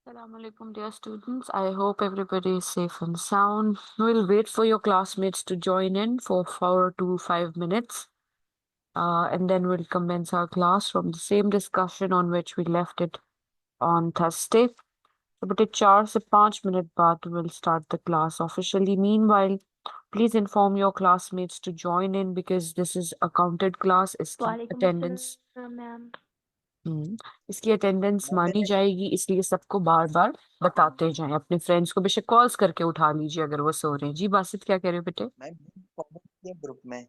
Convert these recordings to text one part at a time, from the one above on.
Assalamu alaikum, dear students. I hope everybody is safe and sound. We'll wait for your classmates to join in for 4 to 5 minutes, and then we'll commence our class from the same discussion on which we left it on Thursday. So, but 4 से 5 minute बाद we'll start the class officially. Meanwhile, please inform your classmates to join in because this is a counted class. इसकी वालेकुम attendance अस्सलाम ma'am. इसकी attendance मानी जाएगी, इसलिए सबको बार बार बताते जाएं। अपने फ्रेंड्स को बेशक कॉल्स करके उठा लीजिए अगर वो सो रहे हैं। जी बासित, क्या कह रहे हो बेटे? मैम फॉरवर्ड किया ग्रुप में,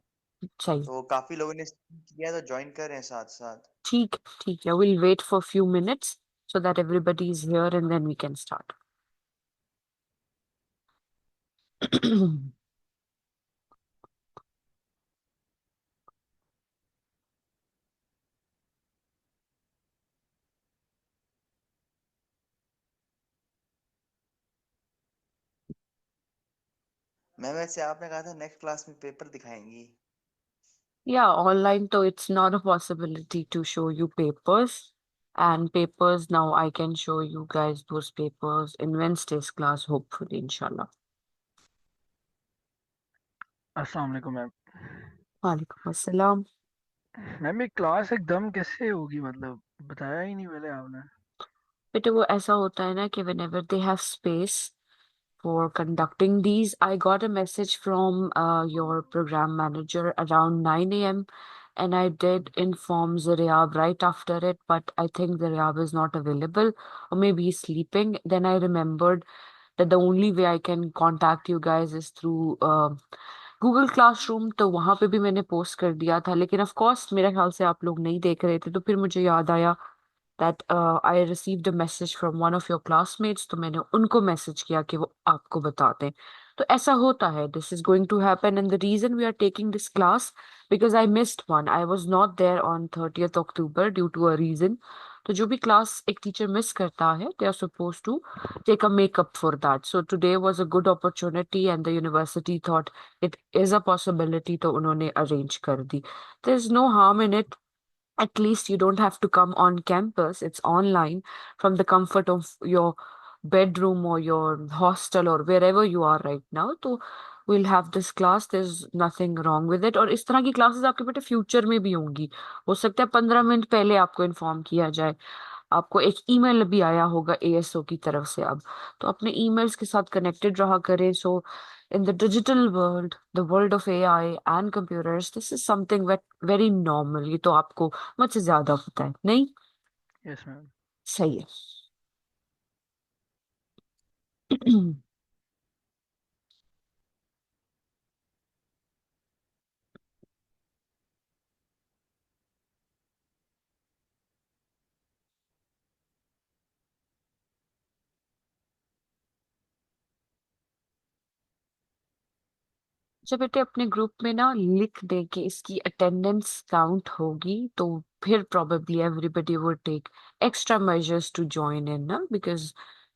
चाहिए। तो काफी लोगों ने किया, तो ज्वाइन कर रहे हैं साथ साथ। ठीक ठीक है, will wait for few minutes so that everybody is here and then we can start. Ma'am वैसे आपने कहा था नेक्स्ट क्लास में पेपर दिखाएंगी। Yeah, online तो it's not a possibility to show you papers. And papers now I can show you guys those papers in Wednesday's class, hopefully, inshallah. अस्सलाम वालेकुम ma'am. वालेकुम अस्सलाम। मैम ये क्लास एकदम कैसे होगी, मतलब बताया ही नहीं पहले आपने। बेटे वो ऐसा होता है ना कि whenever they have space for conducting these. I got a message from your program manager around 9 a.m. and I did inform Zaryab right after it, but I think Zaryab is not available or maybe he's sleeping. Then I remembered that the only way I can contact you guys is through Google classroom. तो वहां पे भी मैंने post कर दिया था, लेकिन of course मेरे ख्याल से आप लोग नहीं देख रहे थे। तो फिर मुझे याद आया that I received a message from one of your classmates, तो मैंने उनको मैसेज किया कि वो आपको बता दें। तो ऐसा होता है, this is going to happen and the reason we are taking this class because I missed one. I was not there on 30th October due to a reason. तो जो भी क्लास एक टीचर मिस करता है, they are supposed to take a makeup for that. So today was a good opportunity and the university thought it is a possibility, तो उन्होंने arrange कर दी। There's no harm in it. At least you don't have to come on campus. It's online from the comfort of your bedroom or your hostel or wherever you are right now. So we'll have this class. There's nothing wrong with it. और इस तरह की classes आपके बेटे future में भी होंगी। हो सकता है 15 मिनट पहले आपको इन्फॉर्म किया जाए। आपको एक ईमेल भी आया होगा एएसओ की तरफ से अब। तो अपने ईमेल्स के साथ कनेक्टेड रहा करें। सो in the digital world, the world of AI and computers, this is something very normal. ये तो आपको मुझसे ज्यादा पता है, नहीं? Yes ma'am. सही है। जब बेटे अपने ग्रुप में ना लिख दे कि इसकी अटेंडेंस काउंट होगी, तो फिर probably everybody would take extra measures to join in, na? Because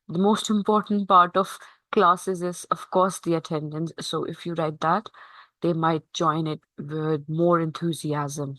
the most important part of classes is, of course, the attendance. So if you write that, they might join it with more enthusiasm.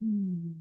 Hmm.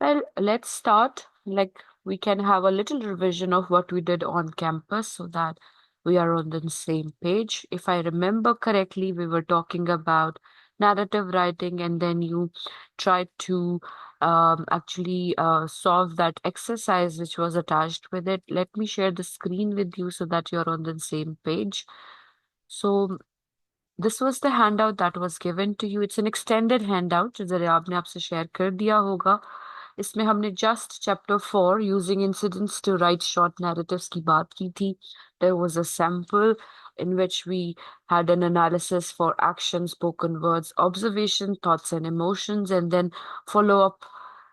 Well, let's start. Like, we can have a little revision of what we did on campus so that we are on the same page. If I remember correctly, we were talking about narrative writing, and then you tried to actually solve that exercise which was attached with it. Let me share the screen with you so that you're on the same page. So, this was the handout that was given to you. It's an extended handout जो जरा आपने आपसे share कर दिया होगा. इसमें हमने just chapter 4 using incidents to write short narratives की बात की थी. There was a sample in which we had an analysis for action, spoken words, observation, thoughts and emotions, and then follow-up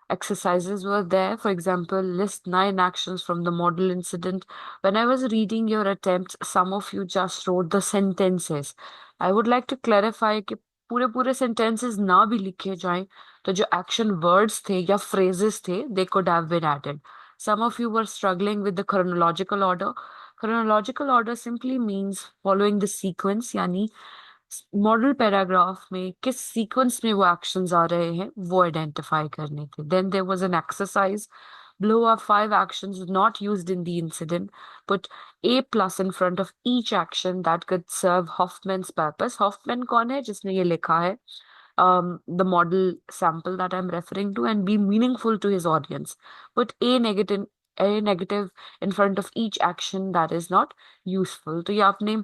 exercises were there. For example, list 9 actions from the model incident. When I was reading your attempts, some of you just wrote the sentences. I would like to clarify कि पूरे पूरे sentences ना भी लिखे जाएं, तो जो action words थे या फ्रेजेस थे, they could have been added. Some of you were struggling with the chronological order. Chronological order simply means following the sequence, यानी मॉडल पैराग्राफ में किस सीक्वेंस में वो एक्शंस आ रहे हैं वो आइडेंटिफाई करने थे. Then there was an exercise. Blow up 5 actions not used in the incident. Put A plus in front of each action that could serve Hoffman's purpose. Hoffman कौन है जिसने ये लिखा है? The model sample that I'm referring to, and be meaningful to his audience. Put A negative in front of each action that is not useful. तो ये आपने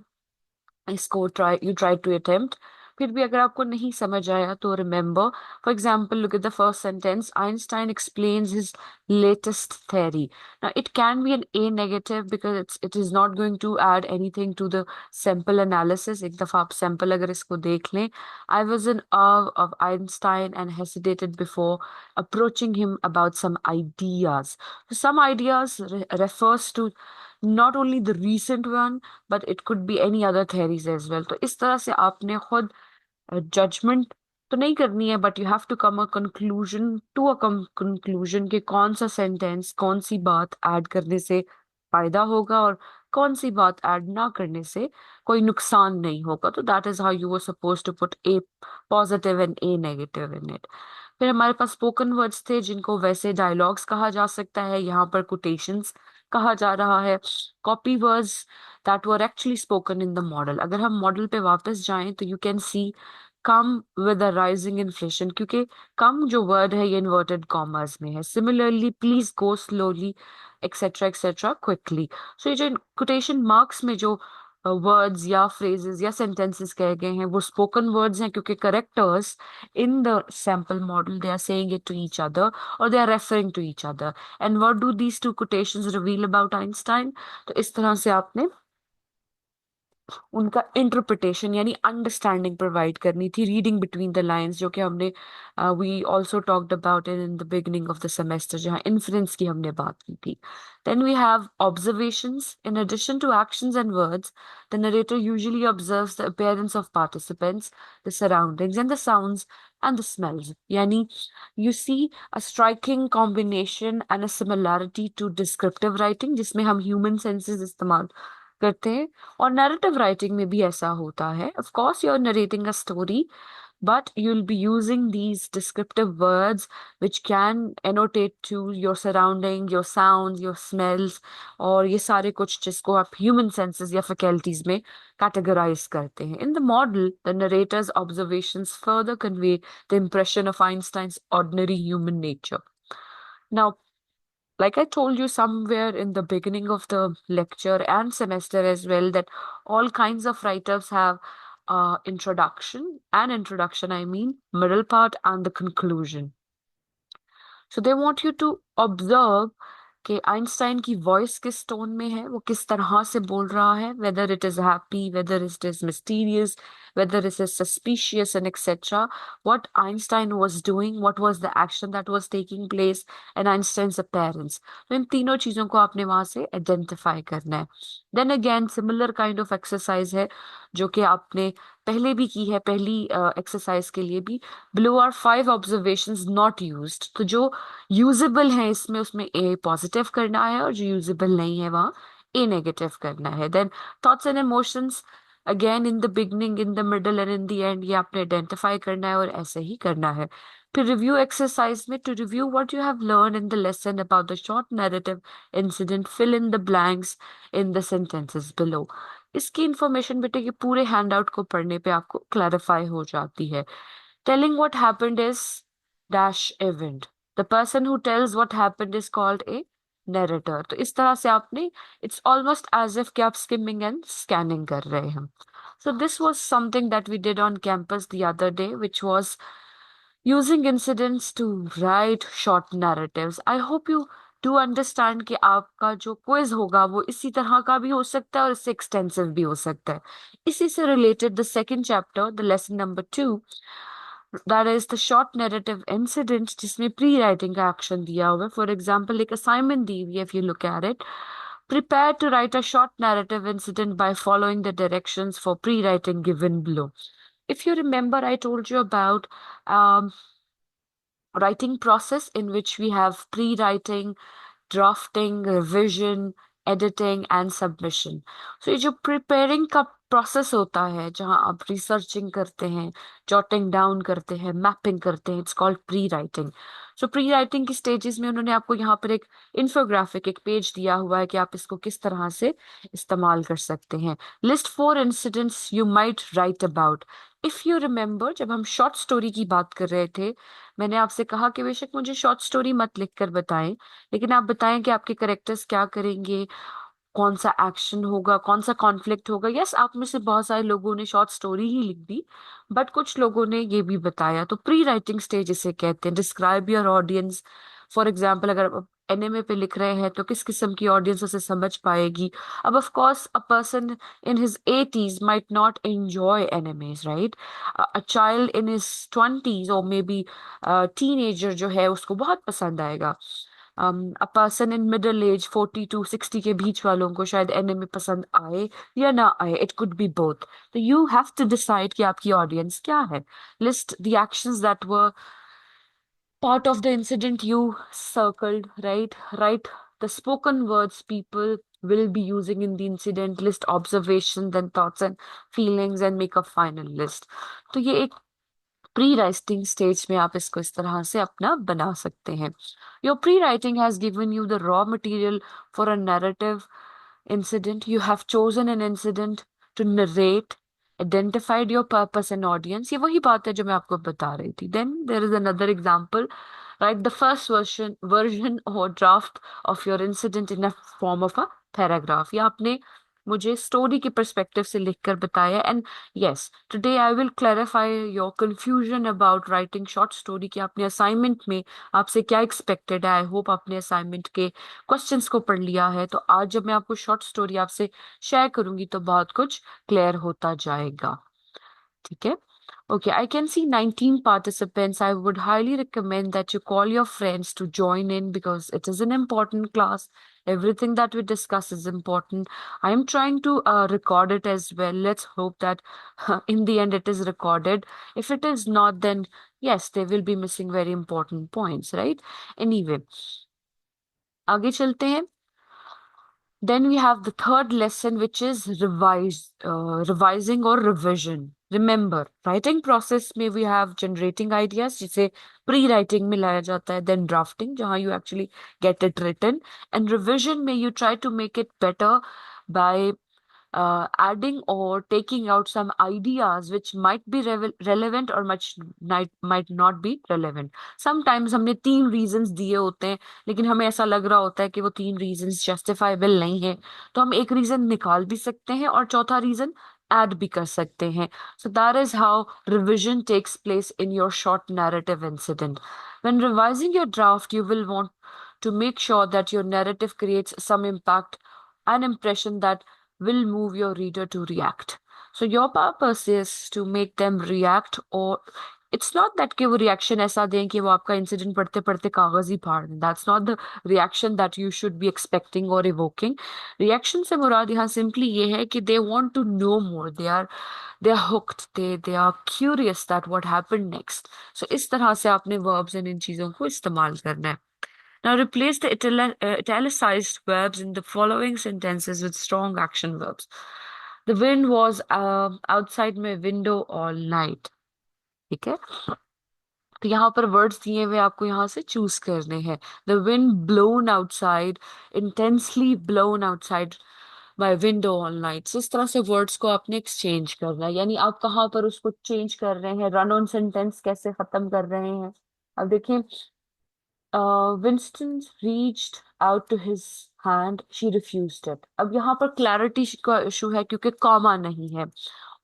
इसको try to attempt. फिर भी अगर आपको नहीं समझ आया तो remember, for example, look at the first sentence. Einstein explains his latest theory. Now it can be an A negative because it is not going to add anything to the sample analysis. एक दफा आप sample अगर इसको देख लें. I was in awe of Einstein and hesitated before approaching him about some ideas. So some ideas refers to not only the recent one, but it could be any other theories as well. तो इस तरह से आपने खुद judgement तो नहीं करनी है, but you have to come a conclusion to a conclusion कि कौन सा सेंटेंस कौन सी बात ऐड करने से फायदा होगा और कौन सी बात ऐड ना करने से कोई नुकसान नहीं होगा. तो that is how you were suppose to put a positive and a negative in it. फिर हमारे पास स्पोकन वर्ड्स थे जिनको वैसे डायलॉग्स कहा जा सकता है, यहाँ पर कोटेशंस कहा जा रहा है. Copy words that were actually spoken in the model. अगर हम मॉडल पे वापस जाएं तो you can C come with a rising inflation, क्योंकि कम जो वर्ड है ये इन्वर्टेड कॉमर्स में है. Similarly please go slowly etcetera etcetera quickly. So ये जो कोटेशन मार्क्स में जो वर्ड्स या फ्रेजेस या सेंटेंसेस कहे गए हैं वो स्पोकन वर्ड्स हैं, क्योंकि characters in the sample model they are saying it to each other or they are referring to each other. And what do these two quotations reveal about Einstein? तो इस तरह से आपने उनका इंटरप्रिटेशन यानी understanding provide करनी थी, reading between the lines, जो कि हमने we also talked about in the beginning of the semester, जहाँ इन्फ्रेंस की हमने बात की थी. Then we have observations. In addition to actions and words, the narrator usually observes the appearance of participants, the surroundings and the sounds and the smells. Yani, you see a striking combination and a similarity to descriptive writing, जिसमें हम human senses इस्तेमाल करते हैं. और narrative writing में भी ऐसा होता है. Of course you are narrating a story, but you'll be using these descriptive words which can annotate to your surrounding, your sounds, your smells, और ये सारे कुछ जिसको आप human senses या faculties में categorize करते हैं. In the model, the narrator's observations further convey the impression of Einstein's ordinary human nature. Now, like I told you somewhere in the beginning of the lecture and semester as well, that all kinds of write-ups have introduction, and introduction, I mean middle part and the conclusion. So they want you to observe कि Einstein की voice किस tone में है, वो किस तरह से बोल रहा है, whether it is happy, whether it is mysterious, whether it is suspicious and etcetera. What Einstein was doing, what was the action that was taking place, and Einstein's appearance. तो इन तीनों चीजों को आपने वहां से आइडेंटिफाई करना है. Then again similar kind of exercise है जो कि आपने पहले भी की है, पहली एक्सरसाइज के लिए भी. Below are 5 observations not used. तो जो यूजेबल है इसमें, उसमें ए पॉजिटिव करना है, और जो यूजेबल नहीं है वहां ए नेगेटिव करना है. Then thoughts and emotions, again in the beginning, in the middle and in the end, ये आपने आइडेंटिफाई करना है और ऐसे ही करना है. फिर रिव्यू एक्सरसाइज में, to review what you have learn in the lesson about the short narrative incident, fill in the blanks in the sentences below. इसकी इंफॉर्मेशन बेटे ये पूरे हैंडआउट को पढ़ने पे आपको क्लैरिफाई हो जाती है. Telling what happened is dash event. The person who tells what happened is called a narrator. तो इस तरह से आपने, इट्स ऑलमोस्ट एज इफ कि आप स्किमिंग एंड स्कैनिंग कर रहे हैं. So this was something that we did on campus the other day, which was using incidents to write short narratives. I hope you do understand कि आपका जो quiz होगा वो इसी तरह का भी हो सकता है और इससे एक्सटेंसिव भी हो सकता है. इसी से related the second chapter, the lesson number 2, that is the short narrative incident, जिसमें प्री राइटिंग का एक्शन दिया हुआ है. फॉर एग्जाम्पल एक असाइनमेंट दी हुई है, if you look at it, prepare to write a short narrative incident by following the directions for pre-writing given below. If you remember, I told you about um, writing process in which we have pre-writing, drafting, revision, editing and submission. So ये जो preparing का process होता है, जहां आप researching करते हैं, jotting down करते हैं, मैपिंग करते हैं, it's called pre writing. So pre writing की स्टेजेस में उन्होंने आपको यहाँ पर एक इंफोग्राफिक, एक पेज दिया हुआ है कि आप इसको किस तरह से इस्तेमाल कर सकते हैं. List 4 incidents you might right about. If you remember, जब हम शॉर्ट स्टोरी की बात कर रहे थे, मैंने आपसे कहा कि बेशक मुझे शॉर्ट स्टोरी मत लिख कर बताएं, लेकिन आप बताएं कि आपके करेक्टर्स क्या करेंगे, कौन सा एक्शन होगा, कौन सा कॉन्फ्लिक्ट होगा. यस, आप में से बहुत सारे लोगों ने शॉर्ट स्टोरी ही लिख दी, बट कुछ लोगों ने ये भी बताया. तो प्री राइटिंग स्टेज इसे कहते हैं. Describe your audience. For example, अगर आप एनिमे पे लिख रहे हैं तो किस किस्म की ऑडियंस उसे समझ पाएगी. अब of course a person in his 80s might not enjoy animes, right. A child in his 20s और मे बी टीनेजर जो है उसको बहुत पसंद आएगा. A person in middle age 40 to 60 के बीच वालों को शायद एनिमे पसंद आए या ना आए. It could be both. तो यू हैव टू डिसाइड कि आपकी ऑडियंस क्या है. List the actions that were part of the incident you circled, right? Write the spoken words people will be using in the incident, list observations, then thoughts and feelings, and make a final list. तो ये एक pre writing stage में आप इसको इस तरह से अपना बना सकते हैं. Your pre writing has given you the raw material for a narrative incident. You have chosen an incident to narrate, identified your purpose and audience. ये वही बात है जो मैं आपको बता रही थी. Then there is another example. Write the first version or draft of your incident in a form of a paragraph. या आपने मुझे स्टोरी के पर्सपेक्टिव से लिखकर बताया। And yes, today I will clarify your confusion about writing short story कि आपने assignment में आपसे क्या एक्सपेक्टेड है। आई होप आपने असाइनमेंट के क्वेश्चंस को पढ़ लिया है। तो आज जब मैं आपको शॉर्ट स्टोरी आपसे शेयर करूंगी तो बहुत कुछ क्लियर होता जाएगा। ठीक है? Okay, I can see 19 participants. I would highly recommend that you call your friends to join in because it is an important class. Everything that we discuss is important. I am trying to record it as well. Let's hope that in the end it is recorded. If it is not, then yes, they will be missing very important points, right? Anyway, आगे चलते हैं. Then we have the third lesson, which is revising or revision. Remember, writing process में we have generating ideas, जिसे pre-writing में लाया जाता है, then drafting, जहाँ you actually get it written, and revision में you try to make it better by adding or taking out some ideas which might be relevant or might not be relevant. Sometimes हमने 3 reasons दिए होते हैं लेकिन हमें ऐसा लग रहा होता है कि वो 3 reasons justifiable नहीं है, तो हम एक reason निकाल भी सकते हैं और चौथा reason add भी कर सकते हैं. So that is how revision takes place in your short narrative incident. When revising your draft, you will want to make sure that your narrative creates some impact, an impression that will move your reader to react. So your purpose is to make them react, or it's not that कि वो reaction ऐसा दें कि वो आपका incident पढ़ते पढ़ते कागज ही फाड़ दें. That's not the reaction that you should be expecting और इवोकिंग. रिएक्शन से मुराद यहाँ सिंपली ये है कि they want to know more, they are hooked, they are curious that what happened next. So इस तरह से आपने वर्ब्स एंड इन चीजों को इस्तेमाल करना है. Now replace the italicized verbs in the following sentences with strong action verbs. The wind was outside my window all night. ठीक है? तो यहाँ पर वर्ड्स दिए हुए आपको यहाँ से चूज करने हैं. The wind blown outside, intensely blown outside my window all night. इस तरह से वर्ड्स को आपने एक्सचेंज करना है, यानी आप कहाँ पर उसको चेंज कर रहे हैं, रन ऑन सेंटेंस कैसे खत्म कर रहे हैं. अब देखिए, Winston reached out to his hand. She refused it. अब यहाँ पर क्लैरिटी का इशू है क्योंकि कॉमा नहीं है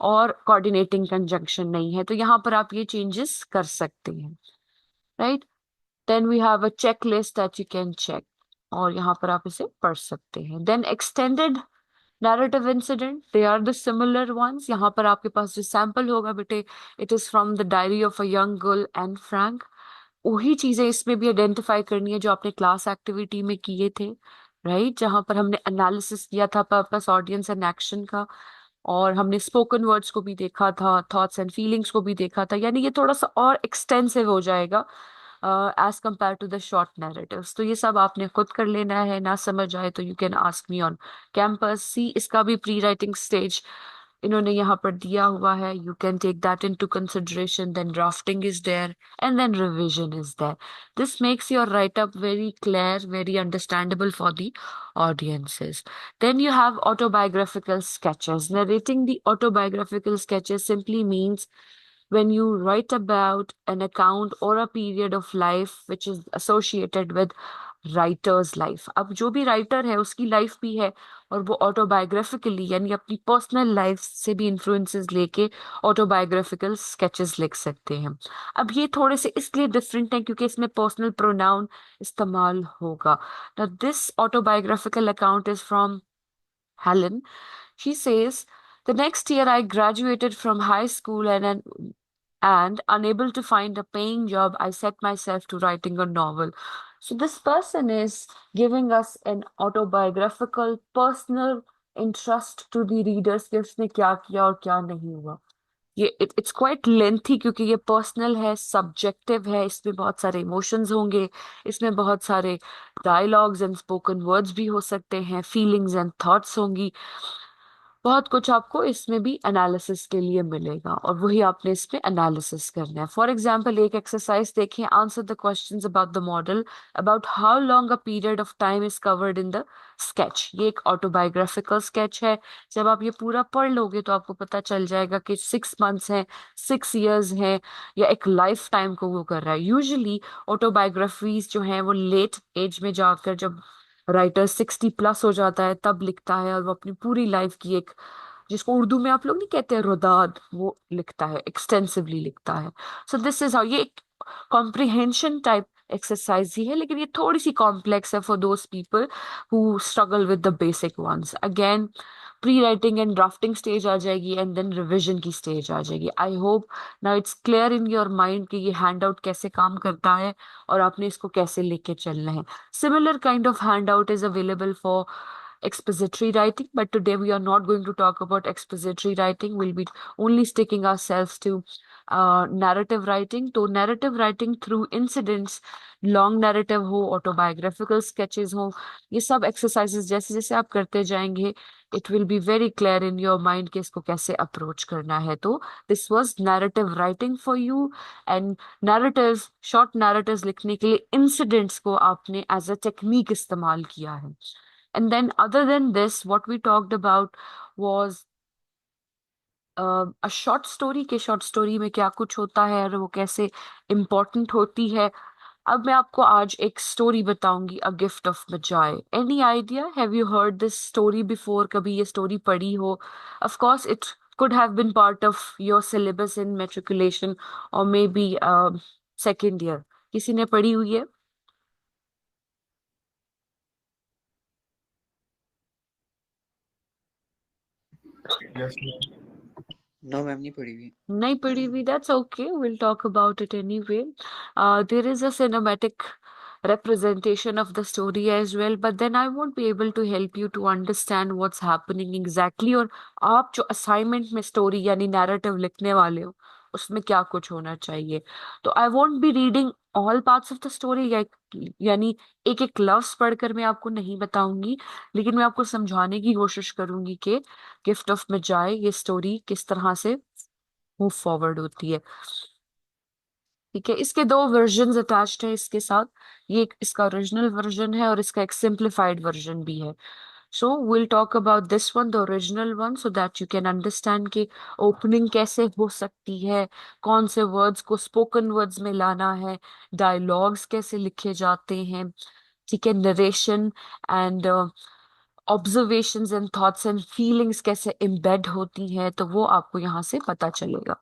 और कोऑर्डिनेटिंग कंजंक्शन नहीं है, तो यहाँ पर आप ये चेंजेस कर सकते हैं. Right? Then we have a check list that you can check, और यहाँ पर आप इसे पढ़ सकते हैं. Then extended narrative incident, they are the similar ones. यहाँ पर आपके पास जो सैंपल होगा बेटे, it is from the diary of a young girl Anne Frank. वही चीजें इसमें भी आइडेंटिफाई करनी है जो आपने क्लास एक्टिविटी में किए थे, राइट? जहां पर हमने एनालिसिस किया था पर्पस, ऑडियंस एंड एक्शन का, और हमने स्पोकन वर्ड्स को भी देखा था, थॉट्स एंड फीलिंग्स को भी देखा था. यानी ये थोड़ा सा और एक्सटेंसिव हो जाएगा as compare to the short narratives. तो ये सब आपने खुद कर लेना है. ना समझ आए तो you can ask me on campus. See, इसका भी प्री राइटिंग स्टेज इन्होंने यहाँ पर दिया हुआ है. You can take that into consideration. Then drafting is there and then revision is there. This makes your write-up very clear, very understandable for the audiences. Then you have autobiographical sketches. Narrating the autobiographical sketches simply means when you write about an account or a period of life which is associated with writers life. अब जो भी writer है उसकी life भी है और वो ऑटोबायोग्राफिकली यानी अपनी पर्सनल लाइफ से भी इन्फ्लुएंसेस लेके ऑटोबायोग्राफिकल स्केचेस लिख सकते हैं. अब ये थोड़े से इसलिए डिफरेंट है क्योंकि इसमें पर्सनल प्रोनाउन इस्तेमाल होगा. Now this autobiographical account is from Helen. She says, the next year I graduated from high school and unable to find a paying job, I set myself to writing a novel. So this person is giving us an autobiographical, personal interest to the readers कि उसने क्या किया और क्या नहीं हुआ. ये it's quite lengthy क्योंकि ये पर्सनल है, सब्जेक्टिव है, इसमें बहुत सारे इमोशंस होंगे, इसमें बहुत सारे डायलॉग्स एंड स्पोकन वर्ड्स भी हो सकते हैं, फीलिंग्स एंड थॉट्स होंगी. बहुत कुछ आपको इसमें भी एनालिसिस के लिए मिलेगा और वही आपने इसमें एनालिसिस करना है. फॉर एग्जाम्पल एक एक्सरसाइज देखें. Answer the questions about the model, about how long a period of time is covered in the sketch. ये एक ऑटोबायोग्राफिकल स्केच है. जब आप ये पूरा पढ़ लोगे तो आपको पता चल जाएगा कि 6 months हैं, 6 years हैं, या एक लाइफ टाइम को वो कर रहा है. यूजुअली ऑटोबायोग्राफीज जो हैं वो लेट एज में जाकर जब राइटर 60+ हो जाता है तब लिखता है, और वो अपनी पूरी लाइफ की एक, जिसको उर्दू में आप लोग नहीं कहते हैं रुदाद, वो लिखता है, एक्सटेंसिवली लिखता है। सो दिस इज हाउ, ये एक कॉम्प्रिहेंशन टाइप एक्सरसाइज ही है, लेकिन ये थोड़ी सी कॉम्प्लेक्स है for those people who struggle with the basic ones. Again pre writing and drafting stage आ जाएगी, एंड देन रिविजन की स्टेज आ जाएगी। I hope now it's clear in your mind कि ये हैंड आउट कैसे काम करता है और आपने इसको कैसे लेके चलना है। Similar kind of handout is available for expository writing, but today we are not going to talk about expository writing. We'll be only sticking ourselves to narrative writing. तो narrative writing through incidents, long narrative हो, autobiographical sketches हो, ये सब exercises जैसे जैसे आप करते जाएंगे, it will be very clear in your mind कि इसको कैसे approach करना है। तो this was narrative writing for you, and narratives, short narratives लिखने के लिए incidents को आपने as a technique इस्तेमाल किया है। And then other than this, what we talked about was short story, के शॉर्ट स्टोरी में क्या कुछ होता है और वो कैसे इम्पोर्टेंट होती है। अब मैं आपको आज एक स्टोरी बताऊंगी, a gift of Magi. Any idea, have you heard this story before? कभी ये स्टोरी पढ़ी हो? Of course it could have been part of your syllabus in matriculation or maybe second year। किसी ने पढ़ी हुई है? Yes ma'am. नो मैम, नहीं पड़ी हुई। नहीं पढ़ी हुई, that's okay, we'll talk about it anyway। There is a cinematic representation of the story as well, but then I won't be able to help you to understand what's happening exactly, और आप जो assignment में story यानी narrative लिखने वाले हो उसमें क्या कुछ होना चाहिए। तो I won't be reading all parts of the story, यानी एक एक लफ्ज पढ़कर मैं आपको नहीं बताऊंगी, लेकिन मैं आपको समझाने की कोशिश करूंगी कि गिफ्ट ऑफ मजाय ये स्टोरी किस तरह से मूव फॉरवर्ड होती है। ठीक है, इसके दो वर्जन अटैच्ड है इसके साथ, ये एक इसका ओरिजिनल वर्जन है और इसका एक सिंप्लीफाइड वर्जन भी है। So will talk about this one, the original one, so that you can understand कि ओपनिंग कैसे हो सकती है, कौन से वर्ड्स को स्पोकन वर्ड्स में लाना है, डायलॉग्स कैसे लिखे जाते हैं, ठीक है, narration and observations and thoughts and feelings कैसे इम्बेड होती हैं, तो वो आपको यहाँ से पता चलेगा।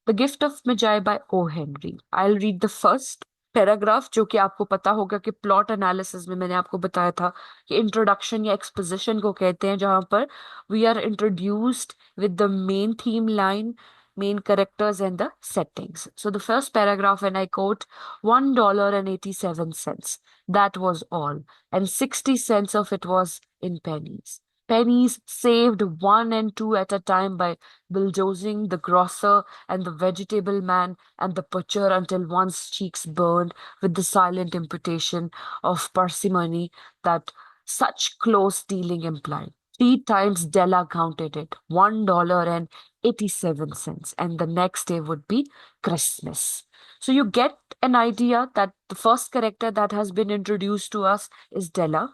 The gift of Magi by O Henry. I will read the first paragraph, जो कि आपको पता होगा कि प्लॉट एनालिसिस में मैंने आपको बताया था कि इंट्रोडक्शन या एक्सपोजिशन को कहते हैं, जहां पर we are introduced with the main theme line, main characters and the settings. So the first paragraph, and I quote, $1.87. That was all. And 60 cents of it was in pennies. Pennies saved 1 and 2 at a time by bulldozing the grocer and the vegetable man and the butcher until one's cheeks burned with the silent imputation of parsimony that such close dealing implied. 3 times Della counted it, $1.87, and the next day would be Christmas. So you get an idea that the first character that has been introduced to us is Della,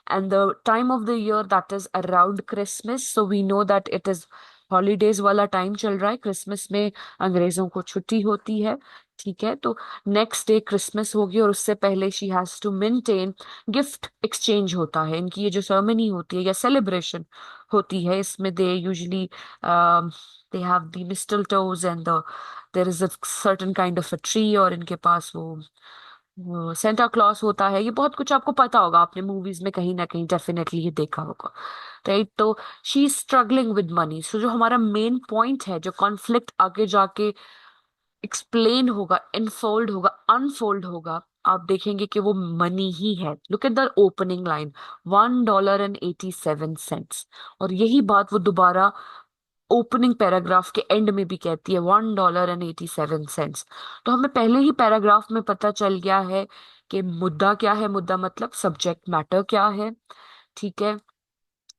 and the time of the year that is around Christmas, so we know that it is holidays वाला time चल रहा है, Christmas में अंग्रेजों को छुट्टी होती है। ठीक है, तो नेक्स्ट डे क्रिसमस होगी और उससे पहले she has to maintain, gift exchange होता है, इनकी ये जो सेरेमनी होती है या सेलिब्रेशन होती है, इसमें they usually they have the mistletoes and the there is a certain kind of a tree, और इनके पास वो सेंटा क्लॉस होता है। ये बहुत कुछ आपको पता होगा, आपने मूवीज में कहीं ना कहीं डेफिनेटली ये देखा होगा, राइट। तो she is struggling with money. So जो हमारा मेन पॉइंट है, जो कॉन्फ्लिक्ट आगे जाके एक्सप्लेन होगा, इनफोल्ड होगा, अनफोल्ड होगा, आप देखेंगे कि वो मनी ही है। Look at the opening line, $1.87। और यही बात वो दोबारा ओपनिंग पैराग्राफ के एंड में भी कहती है, $1.87। तो हमें पहले ही पैराग्राफ में पता चल गया है कि मुद्दा क्या है, मुद्दा मतलब सब्जेक्ट मैटर क्या है, ठीक है,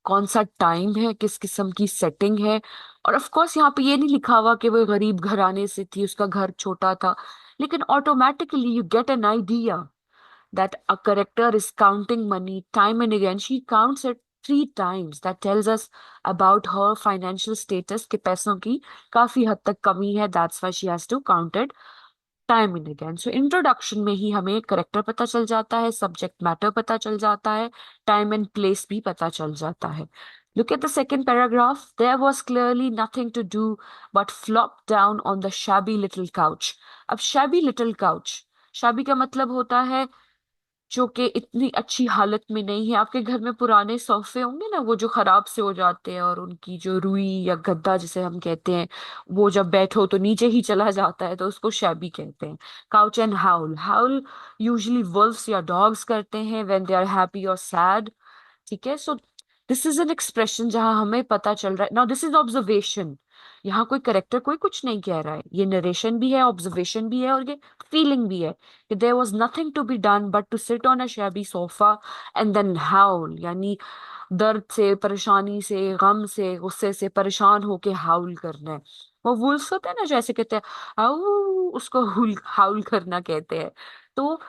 कौन सा टाइम है, किस किस्म की सेटिंग है। और ऑफ कोर्स यहाँ पे ये नहीं लिखा हुआ कि वो गरीब घराने से थी, उसका घर छोटा था, लेकिन automatically you get an idea that a character is counting money time and again. She counts it 3 times. That tells us about her financial status, कि पैसों की काफी हद तक कमी है, that's why she has to count it time and again. So introduction में ही हमें करेक्टर पता चल जाता है, सब्जेक्ट मैटर पता चल जाता है, टाइम एंड प्लेस भी पता चल जाता है। Look at the second paragraph. There was clearly nothing to do but flop down on the shabby little couch. अब shabby little couch, shabby का मतलब होता है जो कि इतनी अच्छी हालत में नहीं है। आपके घर में पुराने सोफे होंगे ना, वो जो खराब से हो जाते हैं और उनकी जो रुई या गद्दा जिसे हम कहते हैं, वो जब बैठो तो नीचे ही चला जाता है, तो उसको शैबी कहते हैं। Couch and howl, howl usually wolfs या डॉग्स करते हैं व्हेन दे आर हैप्पी और सैड। ठीक है, so this is an expression जहां हमें पता चल रहा है। नाउ दिस इज ऑब्जर्वेशन, यहाँ कोई करेक्टर कोई कुछ नहीं कह रहा है, ये नरेशन भी है, ऑब्जर्वेशन भी है और ये फीलिंग भी है कि there was nothing to be done but to sit on a shabby sofa and then howl, यानी दर्द से, परेशानी से, गम से, गुस्से से परेशान होके हाउल करना है। वो वुल्फ होते हैं ना, जैसे कहते हैं हाउ, उसको हुल हाउल करना कहते हैं। तो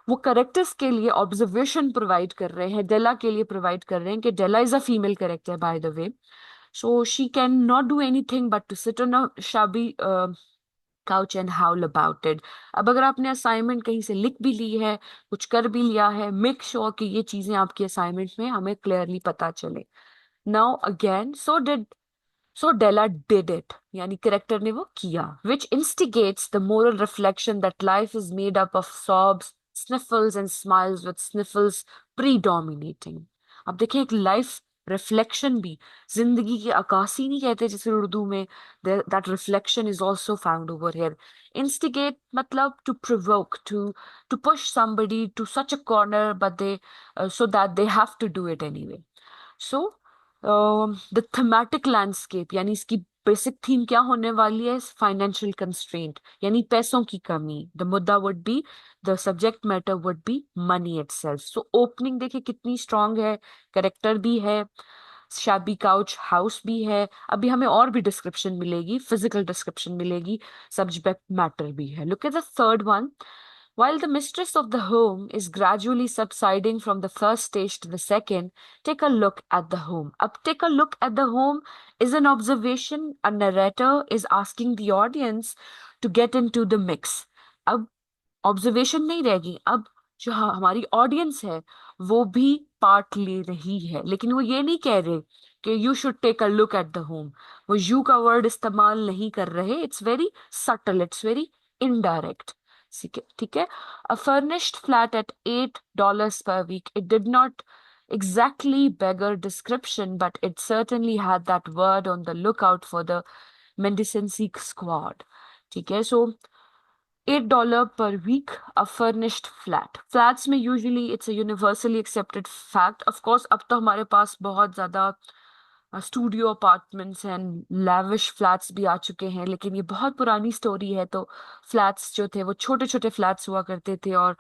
वो करेक्टर्स के लिए ऑब्जर्वेशन प्रोवाइड कर रहे हैं, डेला के लिए प्रोवाइड कर रहे हैं कि Della is a female character by the way, so she can not do anything but to sit on a shabby couch and howl about it. अब अगर आपने असाइनमेंट कहीं से लिख भी ली है, कुछ कर भी लिया है, मेक श्योर कि ये चीजें आपकी असाइनमेंट में हमें क्लियरली पता चले। Now again, so Della did it, यानी करेक्टर ने वो किया, which instigates the moral reflection that life is made up of sobs, sniffles and smiles, with sniffles predominating. अब देखिए, एक लाइफ रिफ्लेक्शन भी, जिंदगी की अक्कासी नहीं कहते जैसे उर्दू में, that reflection is also found over here. Instigate मतलब to provoke, to push somebody to such a corner but they so that they have to do it anyway. So the thematic landscape, यानी इसकी basic theme क्या होने वाली है? Financial constraint, यानी पैसों की कमी। द मुद्दा would be, the subject matter would be money itself. So opening देखिए कितनी स्ट्रांग है, करेक्टर भी है, शैबी काउच हाउस भी है, अभी हमें और भी डिस्क्रिप्शन मिलेगी, फिजिकल डिस्क्रिप्शन मिलेगी, सब्जेक्ट मैटर भी है। Look at the third one. While the mistress of the home is gradually subsiding from the first stage to the second, take a look at the home. Up, take a look at the home is an observation. A narrator is asking the audience to get into the mix. अब observation नहीं रहेगी, अब जो हमारी audience है वो भी part ले रही है, लेकिन वो ये नहीं कह रहे कि you should take a look at the home. वो यू का वर्ड इस्तेमाल नहीं कर रहे, it's very subtle, it's very indirect. ठीक है, ठीक है। A furnished flat at $8 per week, it did not exactly beggar description, but it certainly had that word on the lookout for the mendicancy squad। ठीक है, सो $8 per week, a furnished flat. Flats में usually it's a universally accepted fact. Of course, अब तो हमारे पास बहुत ज्यादा studio apartments and lavish flats भी आ चुके हैं, लेकिन ये बहुत पुरानी स्टोरी है। तो फ्लैट्स जो थे वो छोटे छोटे फ्लैट्स हुआ करते थे, और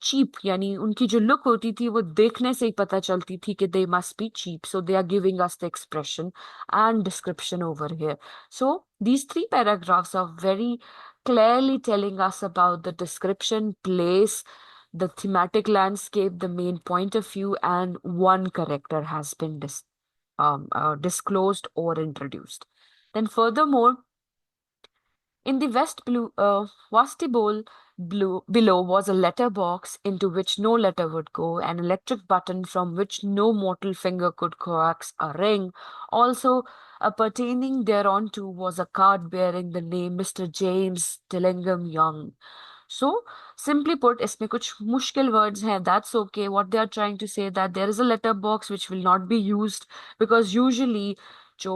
चीप, यानी उनकी जो लुक होती थी वो देखने से ही पता चलती थी कि they must be cheap. So they are giving us the expression and description over here. So these three paragraphs are very clearly telling us about the description, place, the thematic landscape, the main point of view, and one character has been disclosed or introduced. Then furthermore, in the vestibule below was a letter box into which no letter would go, an electric button from which no mortal finger could coax a ring. Also, pertaining thereunto was a card bearing the name Mr. James Dillingham Young. So, simply put, इसमें कुछ मुश्किल words हैं. That's okay. What they are trying to say that there is a letter box which will not be used because usually जो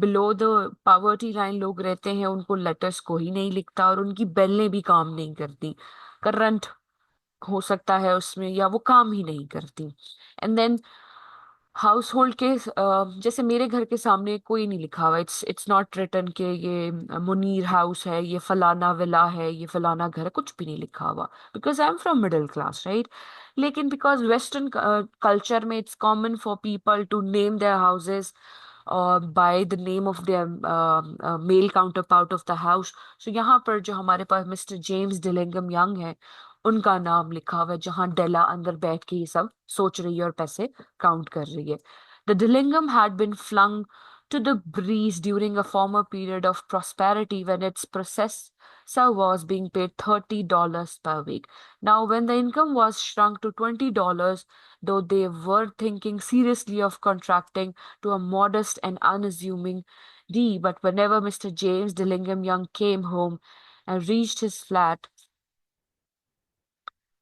below the poverty line लोग रहते हैं उनको letters को ही नहीं लिखता, और उनकी बेलें भी काम नहीं करती, करंट हो सकता है उसमें, या वो काम ही नहीं करती। एंड देन हाउस होल्ड के जैसे मेरे घर के सामने कोई नहीं लिखा हुआ, इट्स नॉट रिटन के ये मुनीर हाउस है, ये फलाना विला है, ये फलाना घर है, कुछ भी नहीं लिखा हुआ, because I am from middle class, right. लेकिन बिकॉज वेस्टर्न कल्चर में it's common for people to name their houses by the name of their male counterpart of the house. So यहाँ पर जो हमारे पास मिस्टर जेम्स डिलिंगम यंग है, उनका नाम लिखा हुआ है, जहाँ डेला अंदर बैठ के ये सब सोच रही है और पैसे काउंट कर रही है। The Dillingham had been flung to the breeze during a former period of prosperity when its processor was being paid $30 per week. Now, when the income was shrunk to $20, though they were thinking seriously of contracting to a modest and unassuming D, but whenever Mr. James Dillingham Young came home and reached his flat,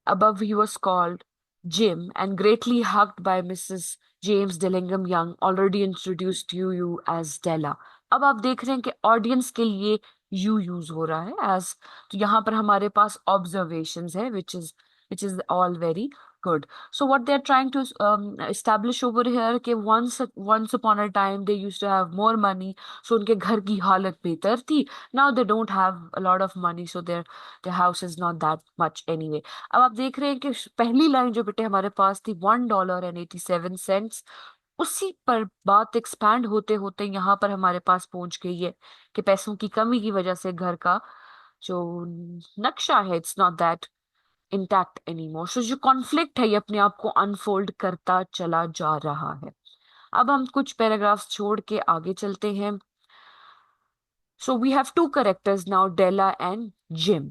above he was called Jim and greatly hugged by Mrs. James Dillingham Young, already introduced to you as Della. अब आप देख रहे हैं कि audience के लिए you use हो रहा है एज, तो यहाँ पर हमारे पास ऑब्जर्वेशंस है which is all very good. So what they're trying to establish over here कि once upon a time they used to have more money, so उनके घर की हालत बेहतर थी. Now they don't have a lot of money, so their house is not that much anyway. अब आप देख रहे हैं कि पहली लाइन जो बेटे हमारे पास थी $1.87, उसी पर बात एक्सपैंड होते होते यहाँ पर हमारे पास पहुंच गई है कि पैसों की कमी की वजह से घर का जो नक्शा है it's not that intact anymore. So जो कॉन्फ्लिक्ट है ये अपने आप को अनफोल्ड करता चला जा रहा है. अब हम कुछ पैराग्राफ्स छोड़ के आगे चलते हैं. So we have two characters now, Della and Jim.